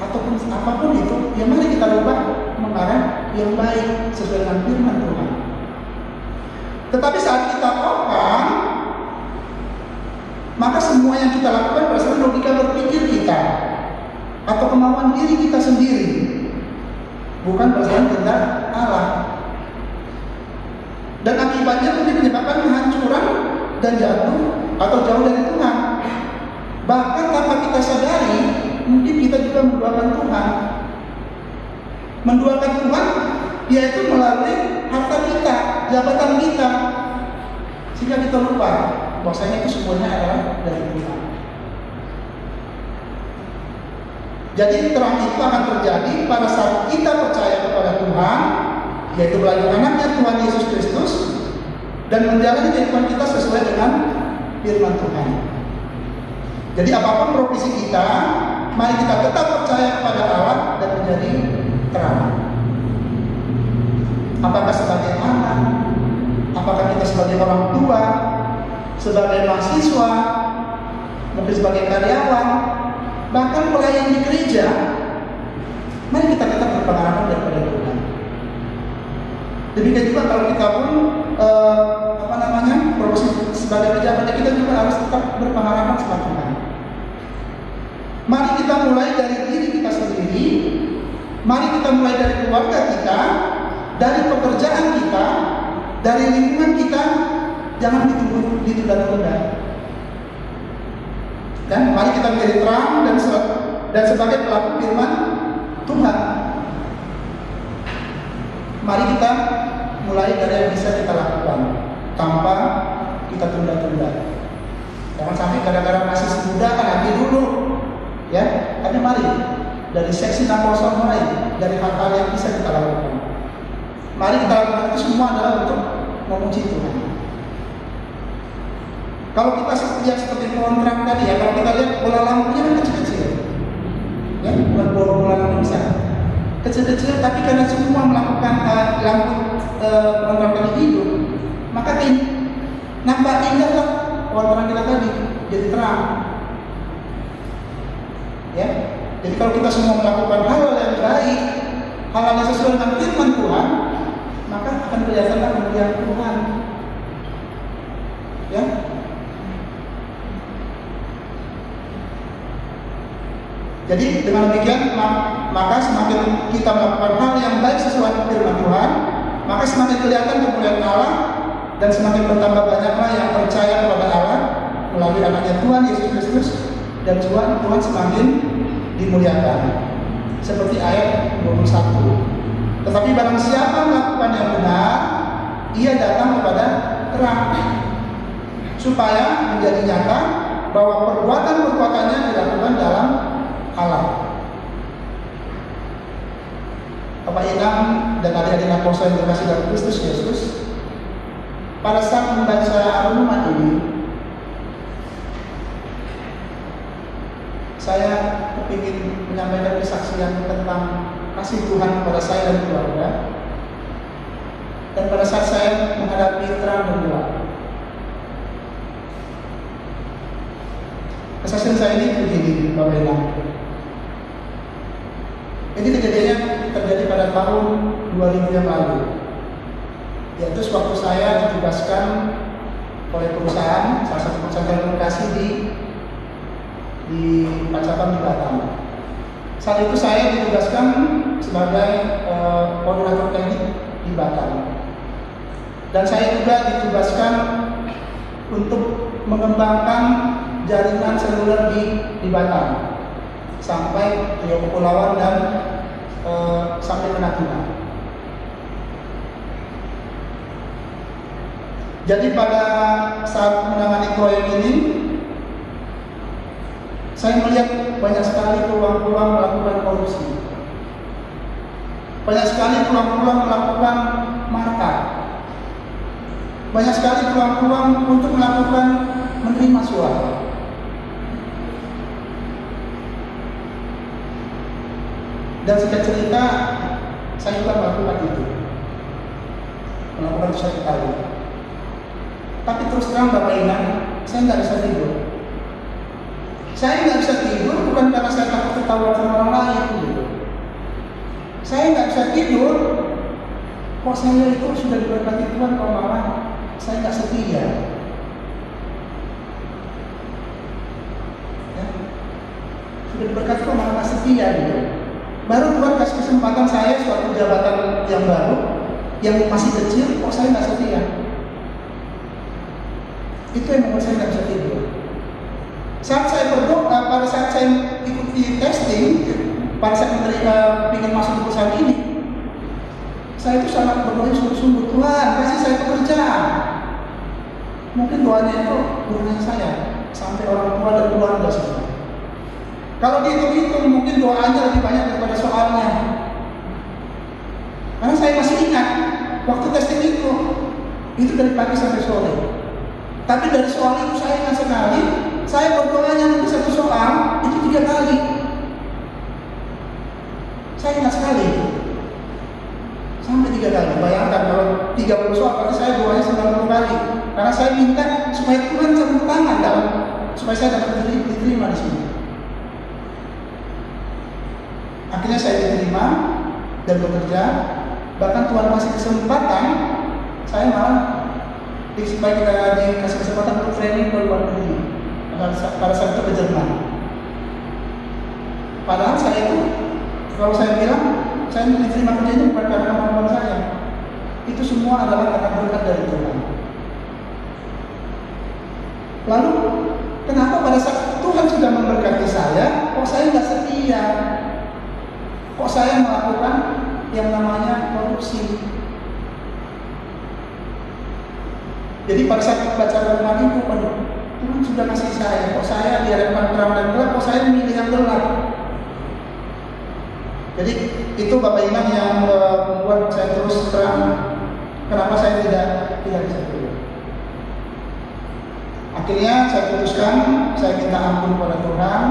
ataupun apapun itu, ya mari kita rubah mengarah yang baik sesuai dengan firman Tuhan. Tetapi saat kita open, maka semua yang kita lakukan berdasarkan logika berpikir kita atau kemauan diri kita sendiri, bukan berdasarkan kehendak Allah. Dan akibatnya mungkin menyebabkan kehancuran dan jatuh atau jauh dari Tuhan. Bahkan tanpa kita sadari, mungkin kita juga menduakan Tuhan. Menduakan Tuhan yaitu melalui harta kita, jabatan kita, sehingga kita lupa bahwasanya itu semuanya adalah dari Tuhan. Jadi terang itu akan terjadi pada saat kita percaya kepada Tuhan, yaitu melalui anaknya Tuhan Yesus Kristus, dan menjalani kehidupan kita sesuai dengan firman Tuhan. Jadi apapun profesi kita, mari kita tetap percaya kepada Allah dan menjadi terang. Apakah sebagai anak, apakah kita sebagai orang tua, sebagai mahasiswa, mungkin sebagai karyawan, bahkan pelayan di gereja, mari kita tetap berpengalaman daripada Tuhan. Demikian juga kalau kita pun profesi sebagai pejabat, kita juga harus tetap berpengalaman sama Tuhan. Mari kita mulai dari diri kita sendiri, mari kita mulai dari keluarga kita, dari pekerjaan kita, dari lingkungan kita, jangan ditunda-tunda. Dan mari kita menjadi terang dan sebagai pelaku firman Tuhan. Mari kita mulai dari yang bisa kita lakukan tanpa kita tunda-tunda. Jangan sampai gara-gara masih muda kan nanti dulu, ya. Tapi mari dari seksi 60 mulai dari hal-hal yang bisa kita lakukan. Mari kita lakukan itu semua adalah untuk memuji Tuhan. Kalau kita lihat seperti pohon terang tadi ya, kalau kita lihat bola lampunya kan kecil-kecil, ya, bukan bola lampu besar, kecil-kecil, tapi karena semua melakukan lampu pohon terang tadi hidup, maka ini nampak indah lah pohon terang kita tadi jadi terang. Ya, jadi kalau kita semua melakukan hal yang baik, hal yang sesuai dengan firman Tuhan, maka akan kelihatan kemuliaan Tuhan. Ya. Jadi dengan demikian maka semakin kita melakukan hal yang baik sesuai dengan firman Tuhan, maka semakin kelihatan kemuliaan Allah dan semakin bertambah banyaklah yang percaya kepada Allah melalui anaknya Tuhan Yesus Kristus, dan Tuhan semakin dimuliakan. Seperti ayat 21. Tetapi barang siapa melakukan yang benar, ia datang kepada terang, supaya menjadi nyata bahwa perbuatan-perbuatannya dilakukan dalam Allah. Bapak Inam dan adik-adik Nakosa yang terkasih dalam Kristus Yesus, pada saat membaca renungan ini, saya ingin menyampaikan kesaksian tentang kasih Tuhan kepada saya dan keluarga. Dan pada saat saya menghadapi terang dan gelap, kesaksian saya ini begini, Bapak Inam. Ini kejadiannya terjadi pada tahun 2000 yang lalu. Yaitu sewaktu saya ditugaskan oleh perusahaan, salah satu perusahaan telekomunikasi di Pacapan di Batam. Saat itu saya ditugaskan sebagai koordinator teknik di Batam. Dan saya juga ditugaskan untuk mengembangkan jaringan seluler di Batam sampai Riau Kepulauan dan sampai ke Natuna. Jadi pada saat menangani proyek ini, saya melihat banyak sekali peluang-peluang melakukan korupsi, banyak sekali peluang-peluang melakukan markup, banyak sekali peluang-peluang untuk melakukan menerima suap. Dan singkat cerita, saya juga melakukan itu, melakukan itu satu kali. Tapi terus terang Bapak Inam, saya nggak bisa tidur. Saya nggak bisa tidur bukan karena saya takut ketahuan sama orang lain, gitu. Saya nggak bisa tidur, kok saya itu sudah diberkati Tuhan, kok malah saya nggak setia. Ya. Sudah diberkati kok malah nggak setia, gitu. Baru Tuhan kasih kesempatan saya suatu jabatan yang baru, yang masih kecil, kok saya nggak setia. Itu yang membuat saya nggak bisa tidur. Saat saya berdoa, pada saat saya ikuti testing, pada saat ingin masuk di perusahaan ini, saya itu sangat berdoa sungguh-sungguh, Tuhan kasih saya pekerjaan. Mungkin doanya itu doanya saya sampai orang tua dan keluarga semua. Kalau dihitung-hitung mungkin doanya lebih banyak daripada soalnya. Karena saya masih ingat waktu testing itu dari pagi sampai sore. Tapi dari soal itu saya ingat sekali, saya berdoanya untuk satu soal itu 3 kali. Saya ingat sekali, sampai 3 kali. Bayangkan kalau 30 soal, berarti saya doanya 90 kali. Karena saya minta supaya Tuhan campur tangan dalam supaya saya dapat diterima di sini. Akhirnya saya diterima dan bekerja. Bahkan Tuhan kasih kesempatan, saya malah supaya kita dikasih kesempatan untuk training ke luar negeri. Pada saat itu ke Jerman. Padahal saya itu, kalau saya bilang saya diterima kerja itu bukan karena kemampuan saya. Itu semua adalah karena berkat dari Tuhan. Lalu kenapa pada saat Tuhan sudah memberkati saya, kok saya nggak setia? Kok saya melakukan yang namanya korupsi? Jadi pada saat baca firman itu, Tuhan sudah kasih saya, kok saya di hadapan terang dan gelap, kok saya memilih yang gelap? Jadi itu Bapak Iman yang membuat saya terus terang kenapa saya tidak bisa keluar. Akhirnya saya putuskan, saya minta ampun kepada Tuhan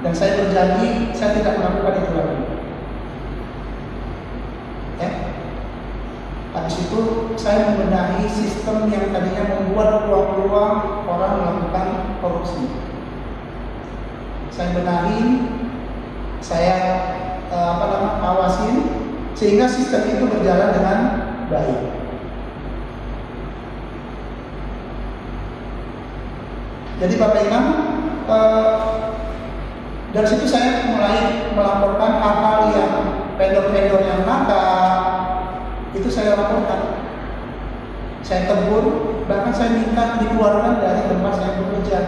dan saya berjanji saya tidak melakukan itu lagi. Ya. Habis itu saya membenahi sistem yang tadinya membuat peluang-peluang orang melakukan korupsi. Saya benahi, saya awasin sehingga sistem itu berjalan dengan baik. Jadi Bapak Imam, dari situ saya mulai melaporkan hal-hal yang vendor-vendor yang nakal, itu saya laporkan. Saya tegur, bahkan saya minta dikeluarkan dari tempat saya bekerja.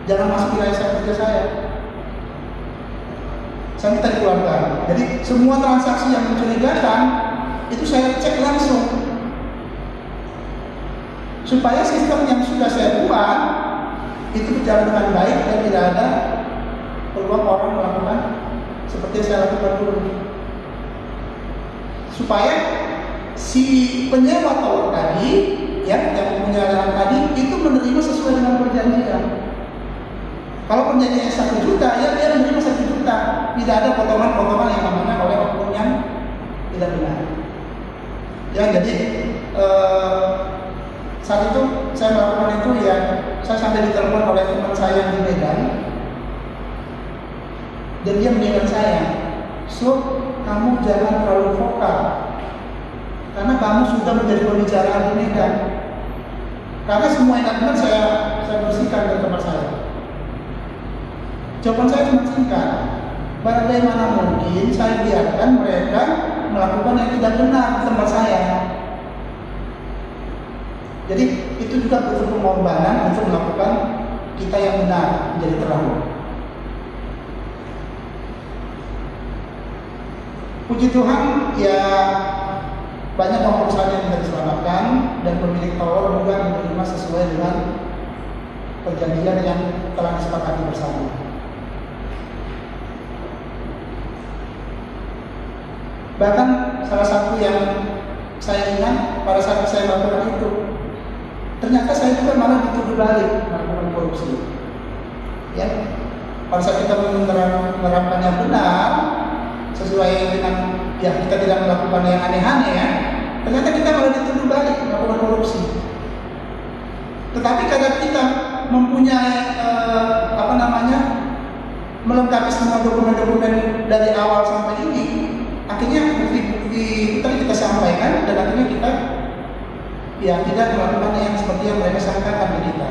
Jangan masuk wilayah saya kerja saya. Saya minta dikeluarkan. Jadi semua transaksi yang mencurigakan itu saya cek langsung supaya sistem yang sudah saya buat itu berjalan dengan baik dan tidak ada peluang orang melakukan seperti yang saya lakukan dulu. Supaya si penyewa tower tadi, ya, yang punya lahan tadi itu menerima sesuai dengan perjanjian. Kalau perjanjiannya 1 juta, ya dia menerima 1 juta. Tidak ada potongan-potongan yang namanya oleh oknum yang tidak benar. Ya, jadi saat itu saya melakukan itu ya, saya sampai ditelepon oleh teman saya di Medan dan dia mengingatkan saya, "So, kamu jangan terlalu vokal karena kamu sudah menjadi pembicaraan di Medan." Karena semua yang benar saya bersihkan dari tempat saya. Jawaban saya cuma singkat, bagaimana mungkin saya biarkan mereka melakukan yang tidak benar di tempat saya. Jadi itu juga butuh pengorbanan untuk melakukan kita yang benar menjadi terang. Puji Tuhan, ya banyak perusahaan yang bisa diselamatkan dan pemilik tower juga menerima sesuai dengan perjanjian yang telah disepakati bersama. Bahkan salah satu yang saya ingat pada saat saya melakukan itu, ternyata saya juga malah dituduh balik melakukan korupsi. Ya, pada saat kita menerapkan yang benar sesuai dengan ya kita tidak melakukan yang aneh-aneh ya, ternyata kita malah dituduh balik melakukan korupsi. Tetapi karena kita mempunyai melengkapi semua dokumen-dokumen dari awal sampai ini, akhirnya bukti-bukti itu tadi kita sampaikan dan akhirnya kita ya tidak melakukan yang seperti yang mereka sangkakan di kita.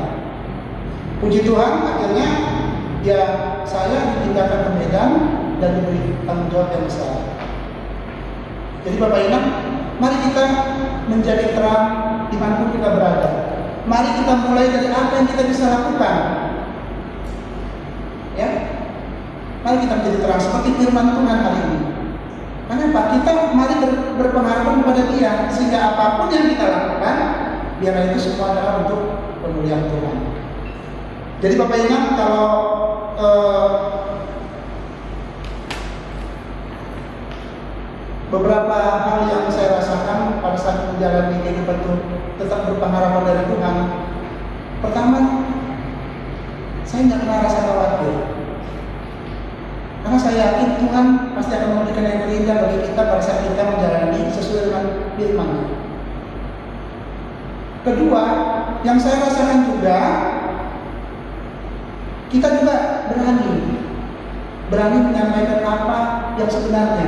Puji Tuhan, akhirnya ya saya dipindahkan ke Medan dan diberi tanggung jawab yang besar. Jadi Bapak Ibu, mari kita menjadi terang dimanapun kita berada. Mari kita mulai dari apa yang kita bisa lakukan. Ya, mari kita menjadi terang seperti firman Tuhan hari ini. Kenapa? Kita mari berpengharapan kepada Dia sehingga apapun yang kita lakukan, biarlah itu semua adalah untuk kemuliaan Tuhan. Jadi Bapak ingat kalau beberapa hal yang saya rasakan pada saat menjalani kehidupan itu tetap berpengharapan dari Tuhan. Pertama, saya nggak pernah rasa khawatir. Karena saya yakin Tuhan pasti akan memberikan yang terindah bagi kita pada saat kita menjalani sesuai dengan firman. Kedua, yang saya rasakan juga, kita juga berani menyampaikan apa yang sebenarnya.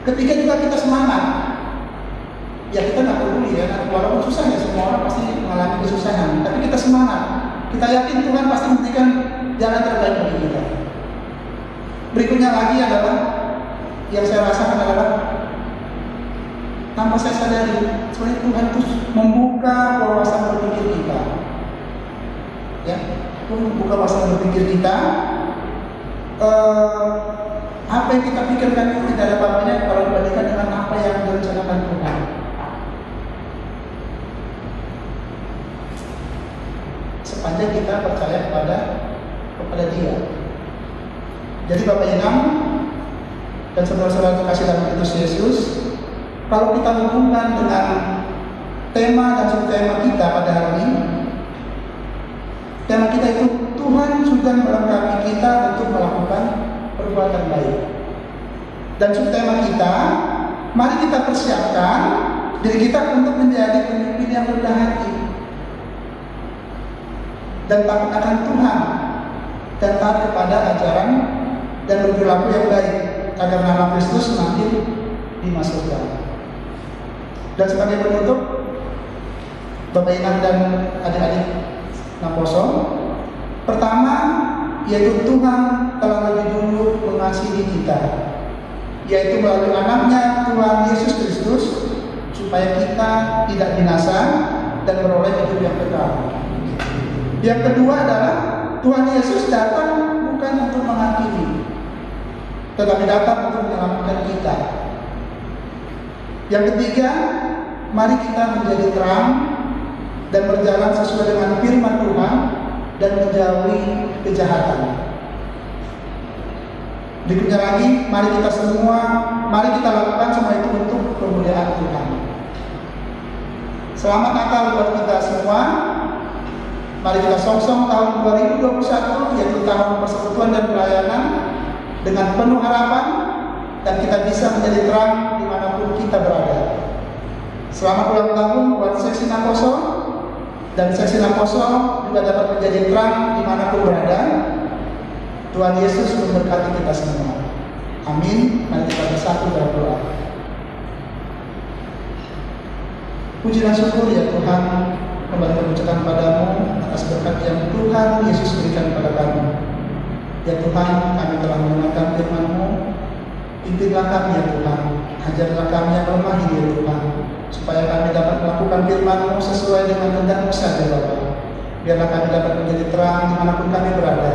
Ketika juga kita semangat, ya kita nggak peduli ya, walaupun susah ya, semua orang pasti mengalami kesusahan, tapi kita semangat. Kita yakin Tuhan pasti memberikan jalan terbaik bagi kita. Berikutnya lagi adalah yang saya rasakan adalah tanpa saya sadari, sebenarnya Tuhan terus membuka wawasan berpikir kita. Ya, membuka wawasan berpikir kita. Apa yang kita pikirkan itu tidak ada apa-apanya kalau dibandingkan dengan apa yang direncanakan Tuhan. Sepanjang kita percaya kepada Dia. Jadi Bapak Inam dan saudara-saudara terkasih dalam Kristus Yesus, kalau kita hubungkan dengan tema dan subtema kita pada hari ini, tema kita itu Tuhan sudah melengkapi kita untuk melakukan perbuatan baik. Dan subtema kita, mari kita persiapkan diri kita untuk menjadi pemimpin yang rendah hati dan takut akan Tuhan dan taat kepada ajaran dan berperilaku yang baik agar nama Kristus semakin dimasukkan. Dan sebagai penutup, Bapak Inam dan adik-adik Naposo, pertama yaitu Tuhan telah lebih dulu mengasihi kita, yaitu melalui anaknya Tuhan Yesus Kristus, supaya kita tidak binasa dan beroleh hidup yang kekal. Yang kedua adalah Tuhan Yesus datang bukan untuk menghakimi, tetapi datang untuk menyelamatkan kita. Yang ketiga, mari kita menjadi terang dan berjalan sesuai dengan firman Tuhan dan menjauhi kejahatan. Berikutnya lagi, mari kita lakukan semua itu untuk kemuliaan Tuhan. Selamat Natal buat kita semua. Mari kita songsong tahun 2021, yaitu tahun persekutuan dan pelayanan, dengan penuh harapan, dan kita bisa menjadi terang dimanapun kita berada. Selamat ulang tahun buat seksi Naposo, dan seksi Naposo juga dapat menjadi terang dimanapun berada. Tuhan Yesus memberkati kita semua. Amin. Mari kita bersatu dalam doa. Puji dan syukur ya Tuhan, kembali mengucapkan padamu atas berkat yang Tuhan Yesus berikan kepada kami. Ya Tuhan, kami telah mendengarkan firman-Mu. Pimpinlah kami ya Tuhan, ajarlah kami yang lemah ini ya Tuhan, supaya kami dapat melakukan firman-Mu sesuai dengan kehendak-Mu saja Bapa. Biarlah kami dapat menjadi terang dimanapun kami berada.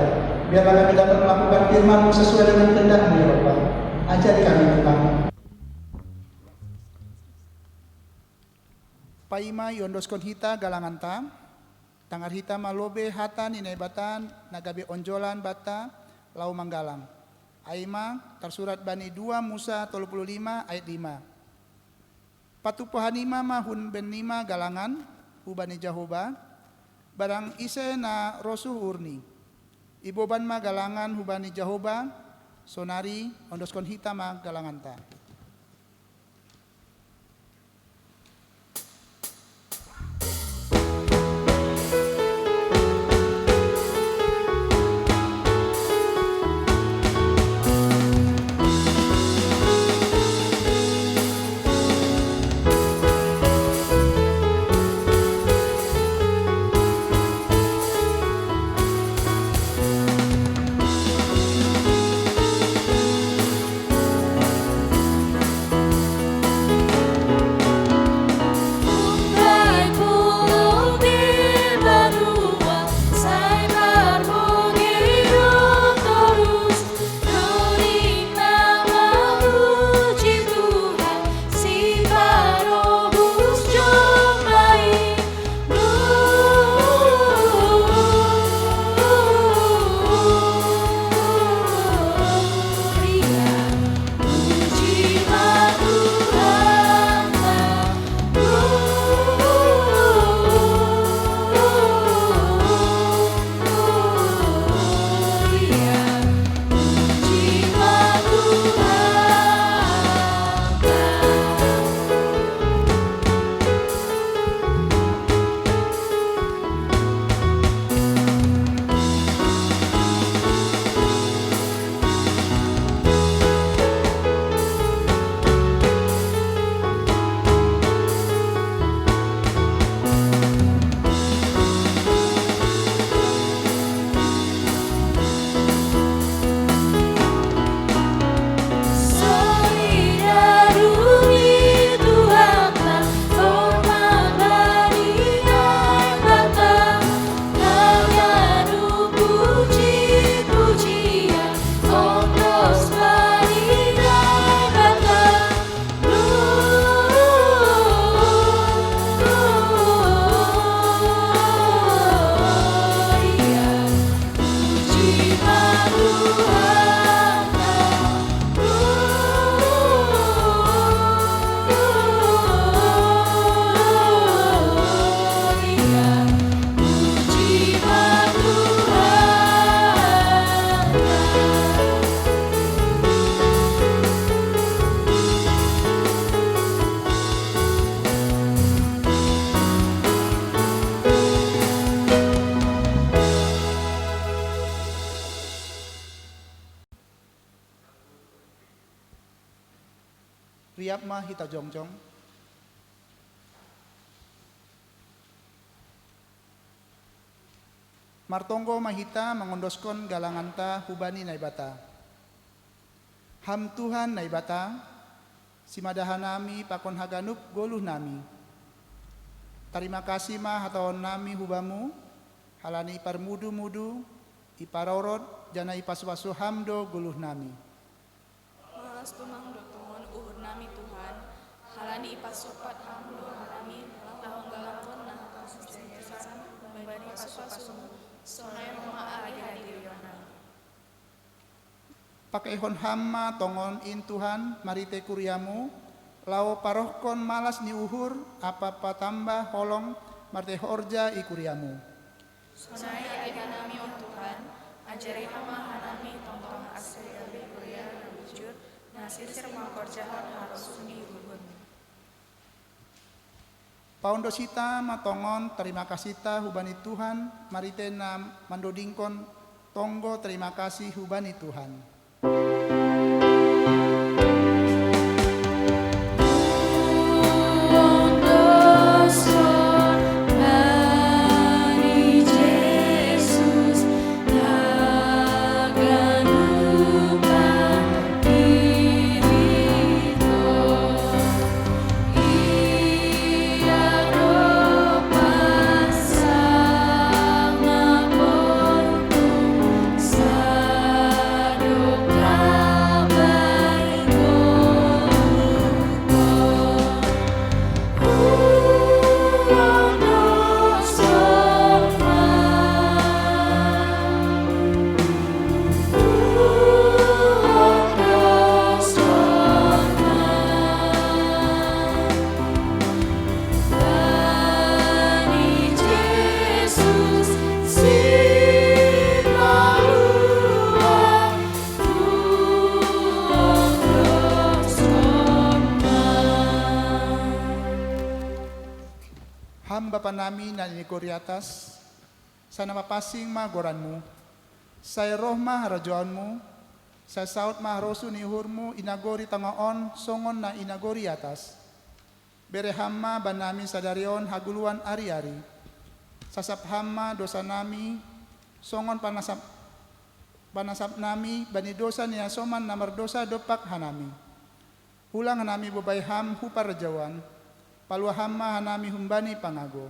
Biarlah kami dapat melakukan firman-Mu sesuai dengan kehendak-Mu ya Bapa. Ajari kami Tuhan. Paima yondoskon hita galanganta, tangar hita malobe hata ninai batan, nagabe onjolan bata, lau manggalang. Aima tersurat Bani 2 Musa 35 ayat 5. Patupohanima mahun ben 5 galangan, hubani Jahoba, barang ise na rosuh urni. Iboban ma galangan hubani Jahoba, sonari ondoskon hita ma galanganta. kuriapma hita jongjong. Martonggo mahita mengondoskon galanganta hubani naibata. Ham Tuhan naibata, simadahan nami pakon haganup goluh nami. Terima kasih mah hatawan nami hubamu, halani ipar mudu-mudu, iparorot, jana ipasuasu hamdo goluh nami. Malas tumang do tumon uhur nami Tuhan, halani ipasupat hamdo halami, lahong galakon nah kasusenyesan, bani pasupasumu, sonai mama agi hadirionan. Pakai hon hamma tongon in Tuhan, marite kuriamu, lao parohkon malas ni uhur, apa tambah holong, marte horja i kuriamu. Sonai agi nami oh Tuhan, ajari hama hanami tongtong asli gabi kuliah na bujur, nasisir makorjahan harus suni uhun. Paundo sita matongon terima kasih ta hubani Tuhan, marite na mandodingkon tonggo terima kasih hubani Tuhan. Ham Bapa nami na inigori atas, sana mapasing ma goranmu, saya roh ma harajoanmu, saya saut ma harosu ni uhurmu, inagori tangaon, songon na inagori atas. Bere hamma banami sadarion haguluan ari-ari, sasap hamma dosa nami, songon panasap nami, bani dosa niya soman namar dosa dopak hanami. Hulang hanami bubay ham hupar rajawan, palwa hamma hanami humbani pangago.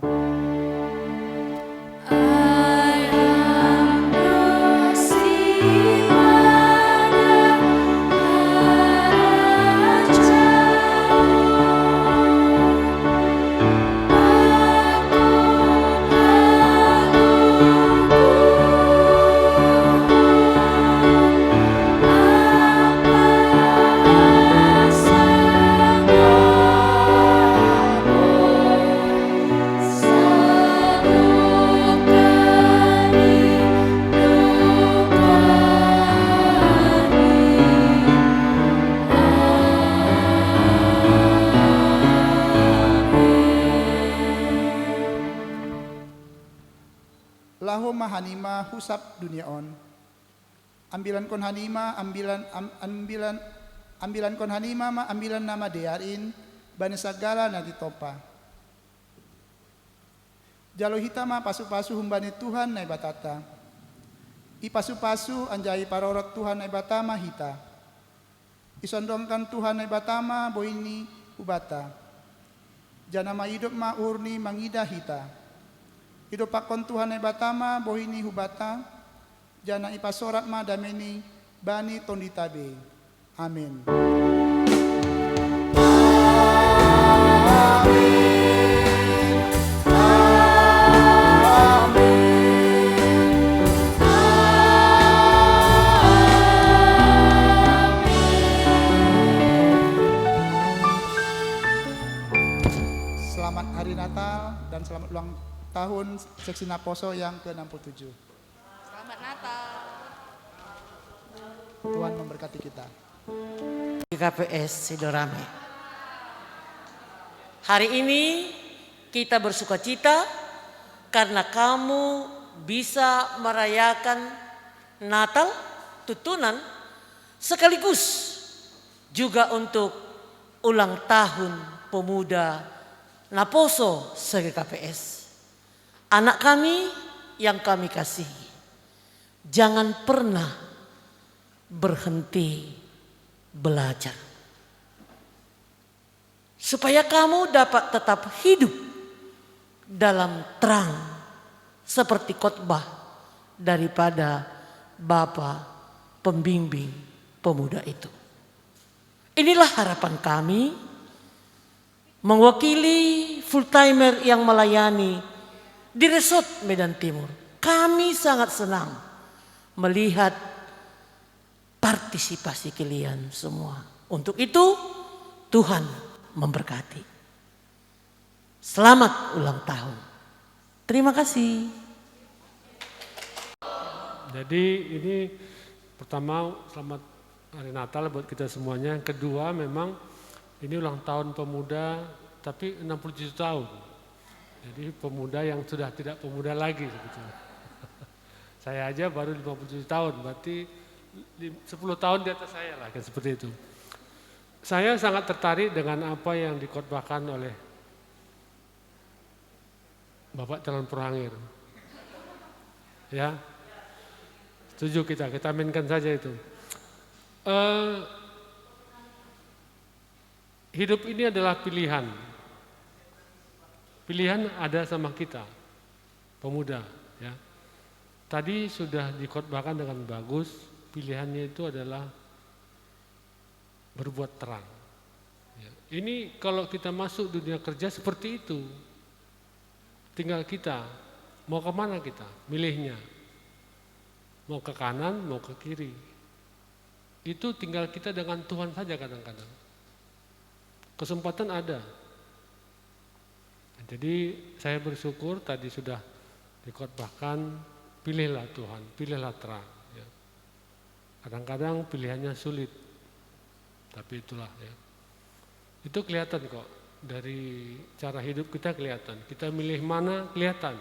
Laho mahanima husap duniaon. Ambilan kon hanima, ambilan kon hanima ma ambilan nama dearin, bani sagala na ditopa. Jalo hitama pasu-pasu humbani Tuhan na ibatata. Ipasu-pasu anjai parorot Tuhan na ibatama hita. Isondongkan Tuhan na ibatama boini hubata. Jana ma hidup ma urni mangida hita. Hidup pakon Tuhan na batama bohini hubata, jana ipasorat ma dameni bani tonditabe. Amin. Selamat Hari Natal dan selamat ulang tahun Seksi Naposo yang ke-67. Selamat Natal. Tuhan memberkati kita. GKPS Sidorame. Hari ini kita bersukacita karena kamu bisa merayakan Natal, tuntunan, sekaligus juga untuk ulang tahun pemuda Naposo SGKPS. Anak kami yang kami kasihi, jangan pernah berhenti belajar. Supaya kamu dapat tetap hidup dalam terang seperti khotbah daripada Bapak pembimbing pemuda itu. Inilah harapan kami mewakili full timer yang melayani di Resort Medan Timur. Kami sangat senang melihat partisipasi kalian semua. Untuk itu Tuhan memberkati. Selamat ulang tahun. Terima kasih. Jadi ini pertama selamat hari Natal buat kita semuanya. Yang kedua memang ini ulang tahun pemuda tapi 67 tahun. Jadi pemuda yang sudah tidak pemuda lagi sebetulnya. Saya aja baru 57 tahun, berarti 10 tahun di atas saya lah, kayak seperti itu. Saya sangat tertarik dengan apa yang dikhotbahkan oleh Bapak calon Purhangir. Ya, setuju kita mainkan saja itu. Hidup ini adalah pilihan. Pilihan ada sama kita, pemuda. Ya. Tadi sudah dikhotbahkan dengan bagus, pilihannya itu adalah berbuat terang. Ya. Ini kalau kita masuk dunia kerja seperti itu, tinggal kita, mau kemana kita, milihnya. Mau ke kanan, mau ke kiri. Itu tinggal kita dengan Tuhan saja kadang-kadang. Kesempatan ada. Jadi saya bersyukur tadi sudah dikhotbahkan, pilihlah Tuhan, pilihlah terang. Ya. Kadang-kadang pilihannya sulit, tapi itulah ya. Itu kelihatan kok, dari cara hidup kita kelihatan. Kita milih mana kelihatan.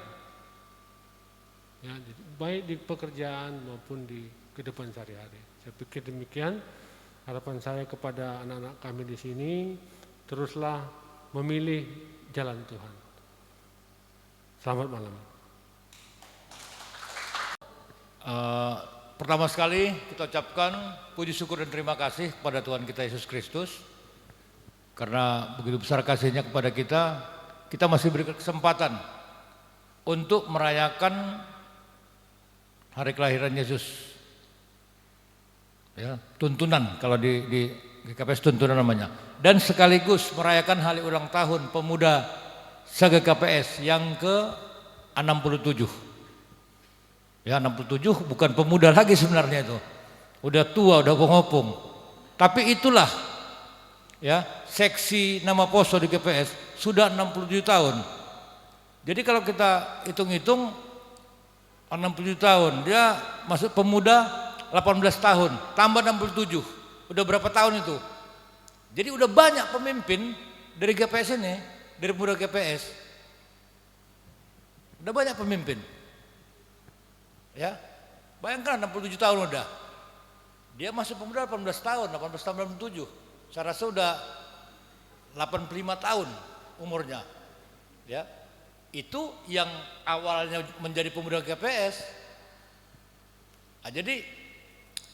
Ya, baik di pekerjaan maupun di kehidupan sehari-hari. Saya pikir demikian. Harapan saya kepada anak-anak kami di sini, teruslah memilih jalan Tuhan. Selamat malam. Pertama sekali kita ucapkan puji syukur dan terima kasih kepada Tuhan kita Yesus Kristus. Karena begitu besar kasih-Nya kepada kita masih beri kesempatan untuk merayakan hari kelahiran Yesus. Ya, tuntunan kalau di GKPS tuntunan namanya. Dan sekaligus merayakan hari ulang tahun pemuda SGKPS yang ke-67. Ya, 67 bukan pemuda lagi sebenarnya itu. Udah tua, udah ngopong. Tapi itulah ya, seksi Namaposo di GKPS sudah 67 tahun. Jadi kalau kita hitung-hitung 67 tahun, dia masuk pemuda 18 tahun, tambah 67, udah berapa tahun itu? Jadi udah banyak pemimpin dari GKPS ini, dari pemuda GKPS. Udah banyak pemimpin. Ya, bayangkan 67 tahun udah. Dia masuk pemuda 18 tahun, 18 tahun 87. Saya rasa udah 85 tahun umurnya. Ya. Itu yang awalnya menjadi pemuda GKPS. Nah, jadi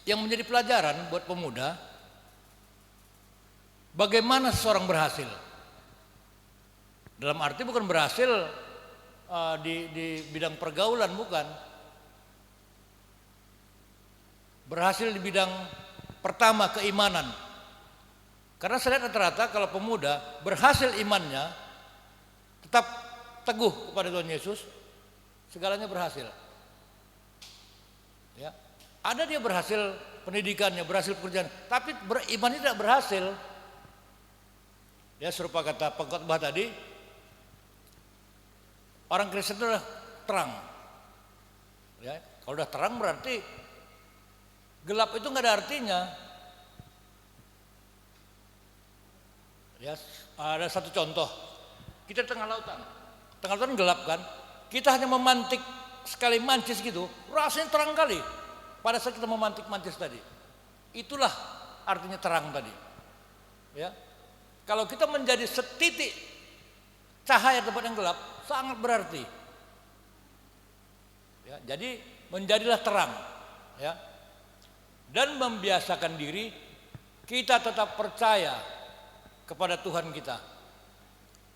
yang menjadi pelajaran buat pemuda, bagaimana seseorang berhasil. Dalam arti bukan berhasil di bidang pergaulan, bukan. Berhasil di bidang pertama, keimanan. Karena saya lihat rata-rata kalau pemuda berhasil imannya, tetap teguh kepada Tuhan Yesus, segalanya berhasil. Ya. Ada dia berhasil pendidikannya, berhasil pekerjaan, tapi berimannya tidak berhasil. Ya, serupa kata pengkhotbah tadi, orang Kristen itu udah terang. Ya, kalau udah terang berarti gelap itu nggak ada artinya. Ya, ada satu contoh, kita di tengah lautan gelap kan, kita hanya memantik sekali mancis gitu, rasanya terang kali. Pada saat kita memantik mancis tadi, itulah artinya terang tadi. Ya, kalau kita menjadi setitik cahaya tempat yang gelap, sangat berarti. Ya, jadi menjadilah terang, ya, dan membiasakan diri kita tetap percaya kepada Tuhan kita,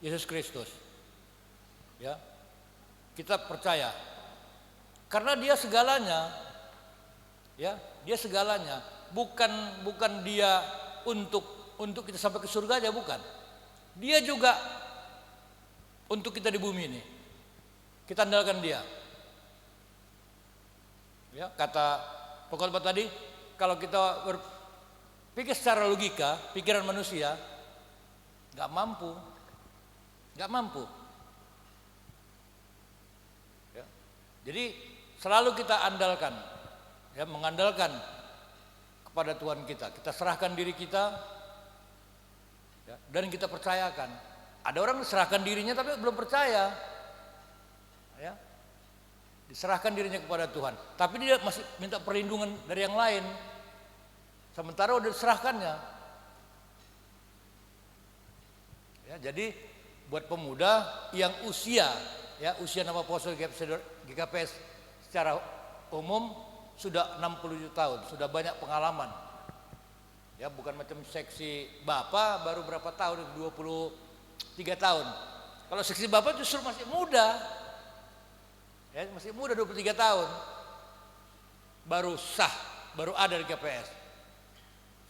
Yesus Kristus. Ya, kita percaya karena Dia segalanya. Ya, Dia segalanya. Bukan Dia untuk kita sampai ke surga aja, bukan. Dia juga untuk kita di bumi ini. Kita andalkan Dia. Ya, kata pokoknya tadi, kalau kita berpikir secara logika, pikiran manusia nggak mampu. Ya. Jadi selalu kita andalkan, ya, mengandalkan kepada Tuhan kita. Kita serahkan diri kita, ya, dan kita percayakan. Ada orang serahkan dirinya tapi belum percaya, ya. Diserahkan dirinya kepada Tuhan, tapi dia masih minta perlindungan dari yang lain, sementara udah diserahkannya. Ya, jadi buat pemuda yang usia nama Poso GKPS secara umum sudah 67 tahun, sudah banyak pengalaman. Ya, bukan macam seksi Bapak baru berapa tahun, 23 tahun. Kalau seksi Bapak justru masih muda. Ya, masih muda, 23 tahun. Baru sah, baru ada di KPS.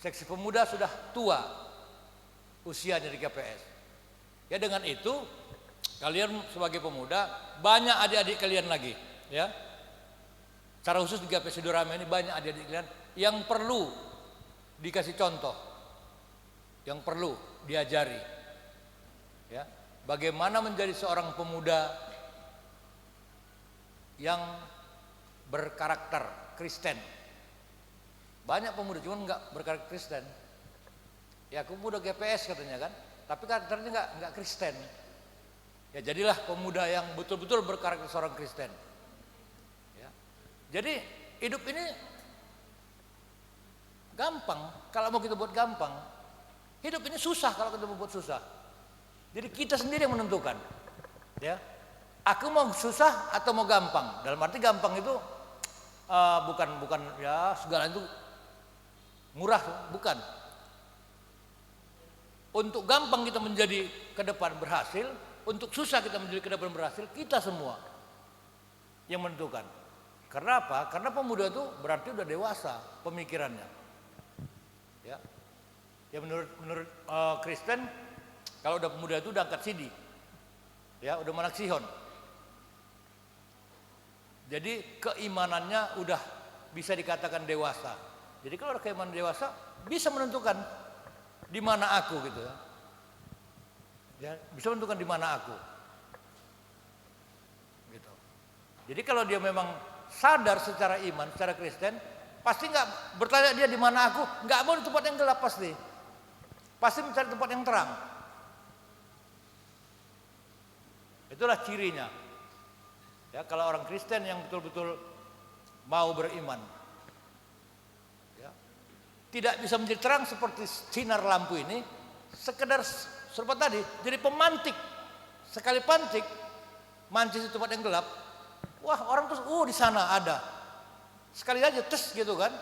Seksi pemuda sudah tua usianya di KPS. Ya, dengan itu kalian sebagai pemuda, banyak adik-adik kalian lagi, ya. Secara khusus di KPS Sidorama ini banyak adik-adik kalian yang perlu dikasih contoh, yang perlu diajari, ya, bagaimana menjadi seorang pemuda yang berkarakter Kristen. Banyak pemuda cuman nggak berkarakter Kristen. Ya, aku pemuda GPS katanya kan, tapi karakternya nggak Kristen. Ya, jadilah pemuda yang betul-betul berkarakter seorang Kristen. Ya. Jadi hidup ini gampang kalau mau kita buat gampang. Hidup ini susah kalau kita mau buat susah. Jadi kita sendiri yang menentukan. Ya. Aku mau susah atau mau gampang? Dalam arti gampang itu bukan ya segala itu murah, bukan. Untuk gampang kita menjadi ke depan berhasil, untuk susah kita menjadi ke depan berhasil, kita semua yang menentukan. Karena apa? Karena pemuda itu berarti udah dewasa pemikirannya. Ya. Ya, menurut Kristen, kalau udah pemuda itu udah angkat sidi. Ya, udah manaksihon. Jadi keimanannya udah bisa dikatakan dewasa. Jadi kalau ada keimanan dewasa, bisa menentukan di mana aku gitu ya. Ya, bisa menentukan di mana aku. Gitu. Jadi kalau dia memang sadar secara iman, secara Kristen, pasti nggak bertanya dia di mana aku, nggak mau di tempat yang gelap pasti. Pasti mencari tempat yang terang. Itulah cirinya. Ya, kalau orang Kristen yang betul-betul mau beriman, ya, tidak bisa menjadi terang seperti sinar lampu ini, sekedar serupa tadi, jadi pemantik. Sekali pantik, mancing di tempat yang gelap, wah orang terus, di sana ada. Sekali aja tes gitu kan,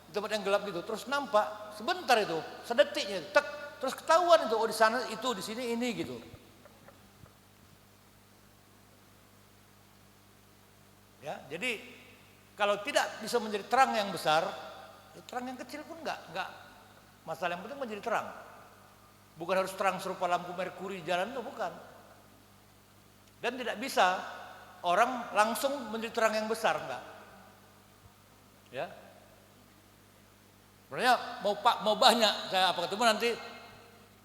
di tempat yang gelap gitu, terus nampak sebentar itu, sedetiknya, tek, terus ketahuan itu, di sana itu, di sini ini gitu. Ya, jadi kalau tidak bisa menjadi terang yang besar, terang yang kecil pun enggak masalah, yang penting menjadi terang. Bukan harus terang serupa lampu merkuri jalan itu, bukan. Dan tidak bisa orang langsung menjadi terang yang besar, enggak. Ya. Sebenarnya mau banyak, saya apa ketemu nanti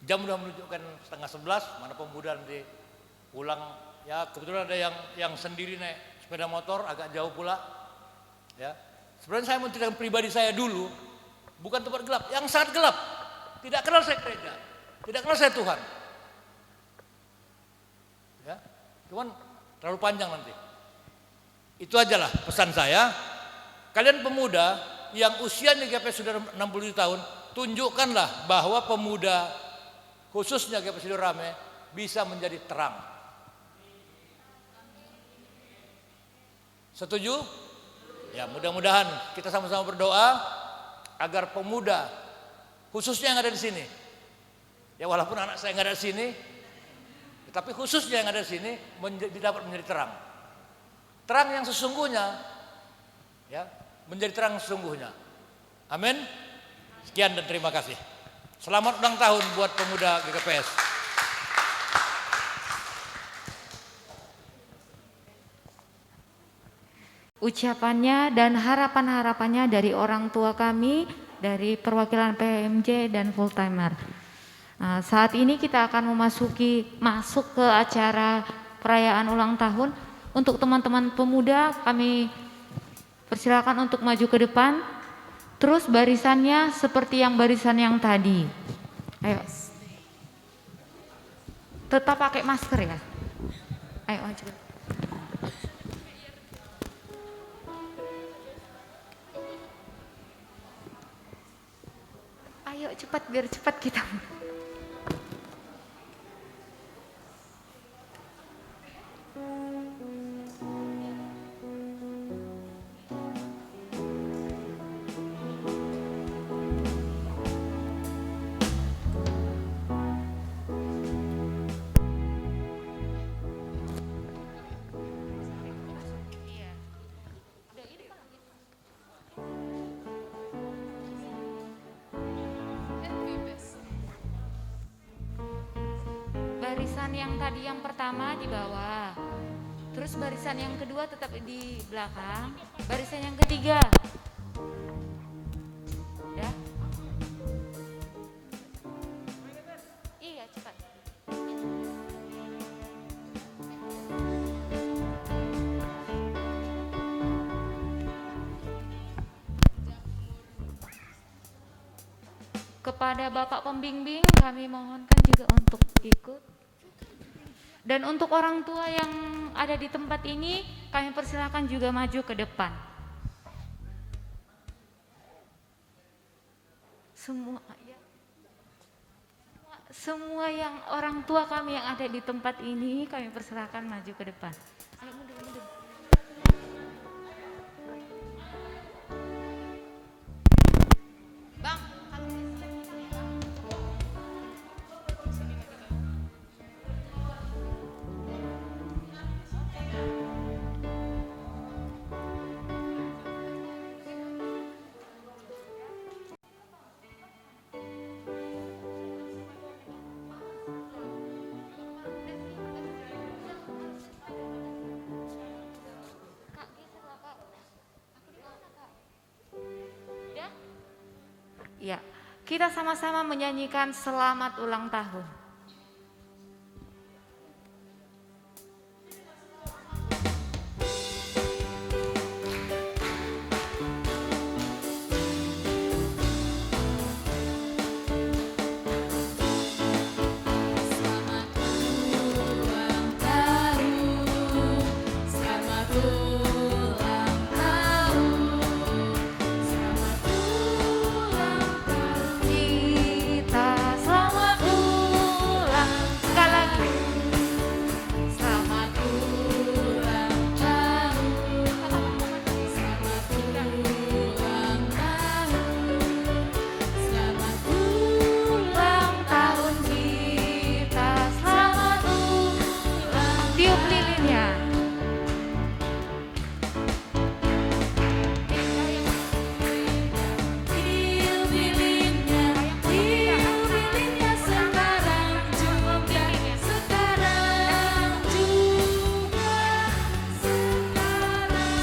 jam udah menunjukkan 10:30, mana pemuda nanti pulang. Ya, kebetulan ada yang sendiri naik sepeda motor agak jauh pula. Ya. Sebenarnya saya menceritakan pribadi saya dulu, bukan tempat gelap, yang sangat gelap. Tidak kenal saya gereja, tidak kenal saya Tuhan. Ya. Cuman terlalu panjang nanti. Itu ajalah pesan saya. Kalian pemuda yang usianya GKPS sudah 60 tahun, tunjukkanlah bahwa pemuda khususnya GKP Sidorame bisa menjadi terang. Setuju? Ya, mudah-mudahan kita sama-sama berdoa agar pemuda khususnya yang ada di sini, ya walaupun anak saya nggak ada di sini, tapi khususnya yang ada di sini dapat menjadi terang. Terang yang sesungguhnya, ya, menjadi terang sesungguhnya. Amin. Sekian dan terima kasih. Selamat ulang tahun buat pemuda GKPS. Ucapannya dan harapan-harapannya dari orang tua kami, dari perwakilan PMJ dan full timer. Nah, saat ini kita akan masuk ke acara perayaan ulang tahun. Untuk teman-teman pemuda kami persilakan untuk maju ke depan. Terus barisannya seperti yang barisan yang tadi. Ayo. Tetap pakai masker ya. Ayo maju. Ayo cepat biar cepat kita. Barisan yang tadi yang pertama di bawah, terus barisan yang kedua tetap di belakang, barisan yang ketiga, ya, iya cepat. Kepada Bapak Pembimbing kami mohonkan juga untuk ikut. Dan untuk orang tua yang ada di tempat ini, kami persilakan juga maju ke depan. Semua yang orang tua kami yang ada di tempat ini, kami persilakan maju ke depan. Ayo mundur. Bang, kalau ya, kita sama-sama menyanyikan selamat ulang tahun.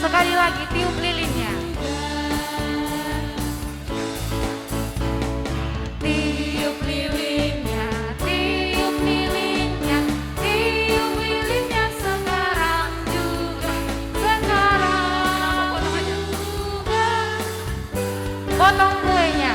Sekali lagi tiup lilinnya. Tiup lilinnya, tiup lilinnya, tiup lilinnya sekarang juga, sekarang juga. Potong kuenya.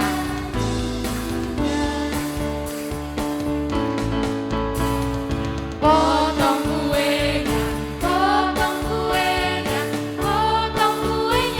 Potong kuenya, potong kuenya, potong kuenya.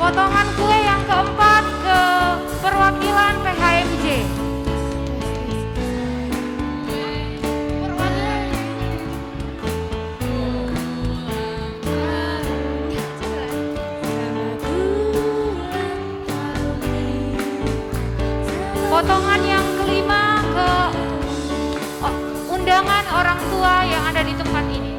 Potongan kue yang keempat ke perwakilan PHMJ. Potongan yang kelima ke undangan orang tua yang ada di tempat ini.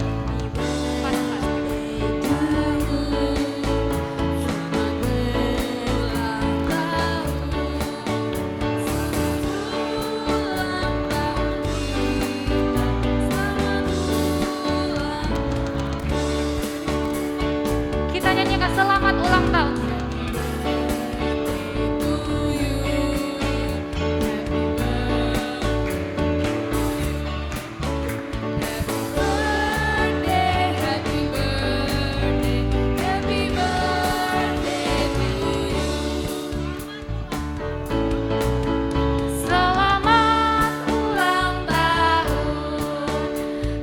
Kita nyanyikan selamat ulang tahun. Selamat ulang tahun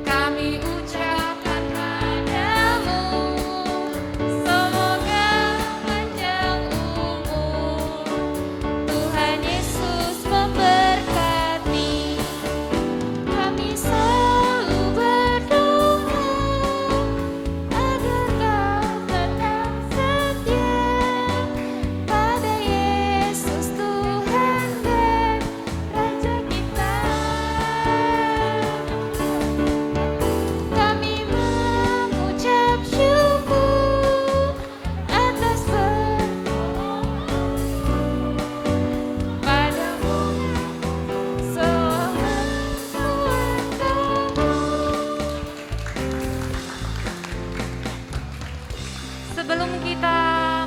kami ucapkan padamu. Semoga panjang umur, Tuhan Yesus memberkati. Kami selalu berdoa agar kau tetap setia pada Yesus Tuhan dan Raja kita. Kami mengucap syukur atas pertolongan padamu. Selamat ulang tahun. Sebelum kita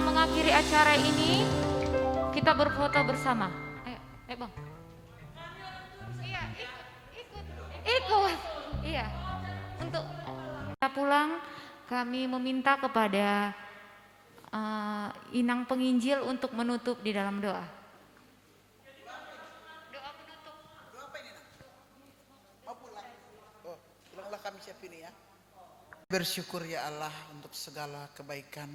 mengakhiri acara ini, kita berfoto bersama. Ayo, Bang. Iya, ikut. Iya. Untuk kita pulang, kami meminta kepada Inang Penginjil untuk menutup di dalam doa. Pulanglah kami siap ini ya. Bersyukur ya Allah untuk segala kebaikan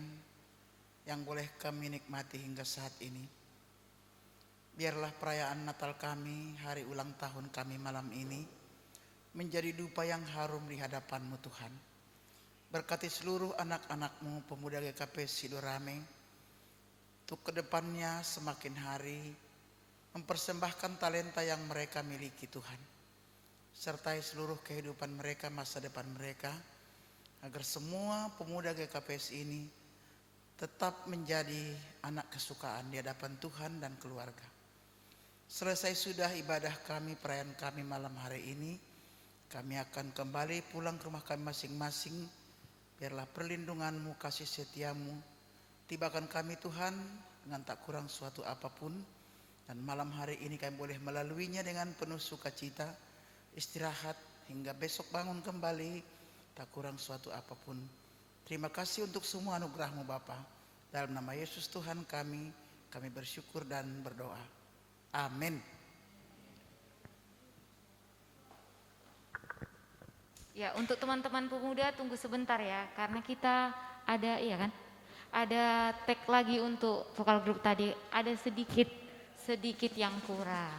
yang boleh kami nikmati hingga saat ini. Biarlah perayaan Natal kami, hari ulang tahun kami malam ini menjadi dupa yang harum di hadapan-Mu Tuhan. Berkati seluruh anak-anak-Mu pemuda GKP Sidorame untuk kedepannya semakin hari mempersembahkan talenta yang mereka miliki Tuhan. Sertai seluruh kehidupan mereka, masa depan mereka, agar semua pemuda GKPS ini tetap menjadi anak kesukaan di hadapan Tuhan dan keluarga. Selesai sudah ibadah kami, perayaan kami malam hari ini, kami akan kembali pulang ke rumah kami masing-masing. Biarlah perlindungan-Mu, kasih setia-Mu tibakan kami Tuhan dengan tak kurang suatu apapun. Dan malam hari ini kami boleh melaluinya dengan penuh sukacita, istirahat hingga besok bangun kembali, tak kurang suatu apapun. Terima kasih untuk semua anugerah-Mu Bapa. Dalam nama Yesus Tuhan kami bersyukur dan berdoa. Amin. Ya, untuk teman-teman pemuda tunggu sebentar ya, karena kita ada, iya kan? Ada tag lagi untuk vokal grup tadi, ada sedikit yang kurang.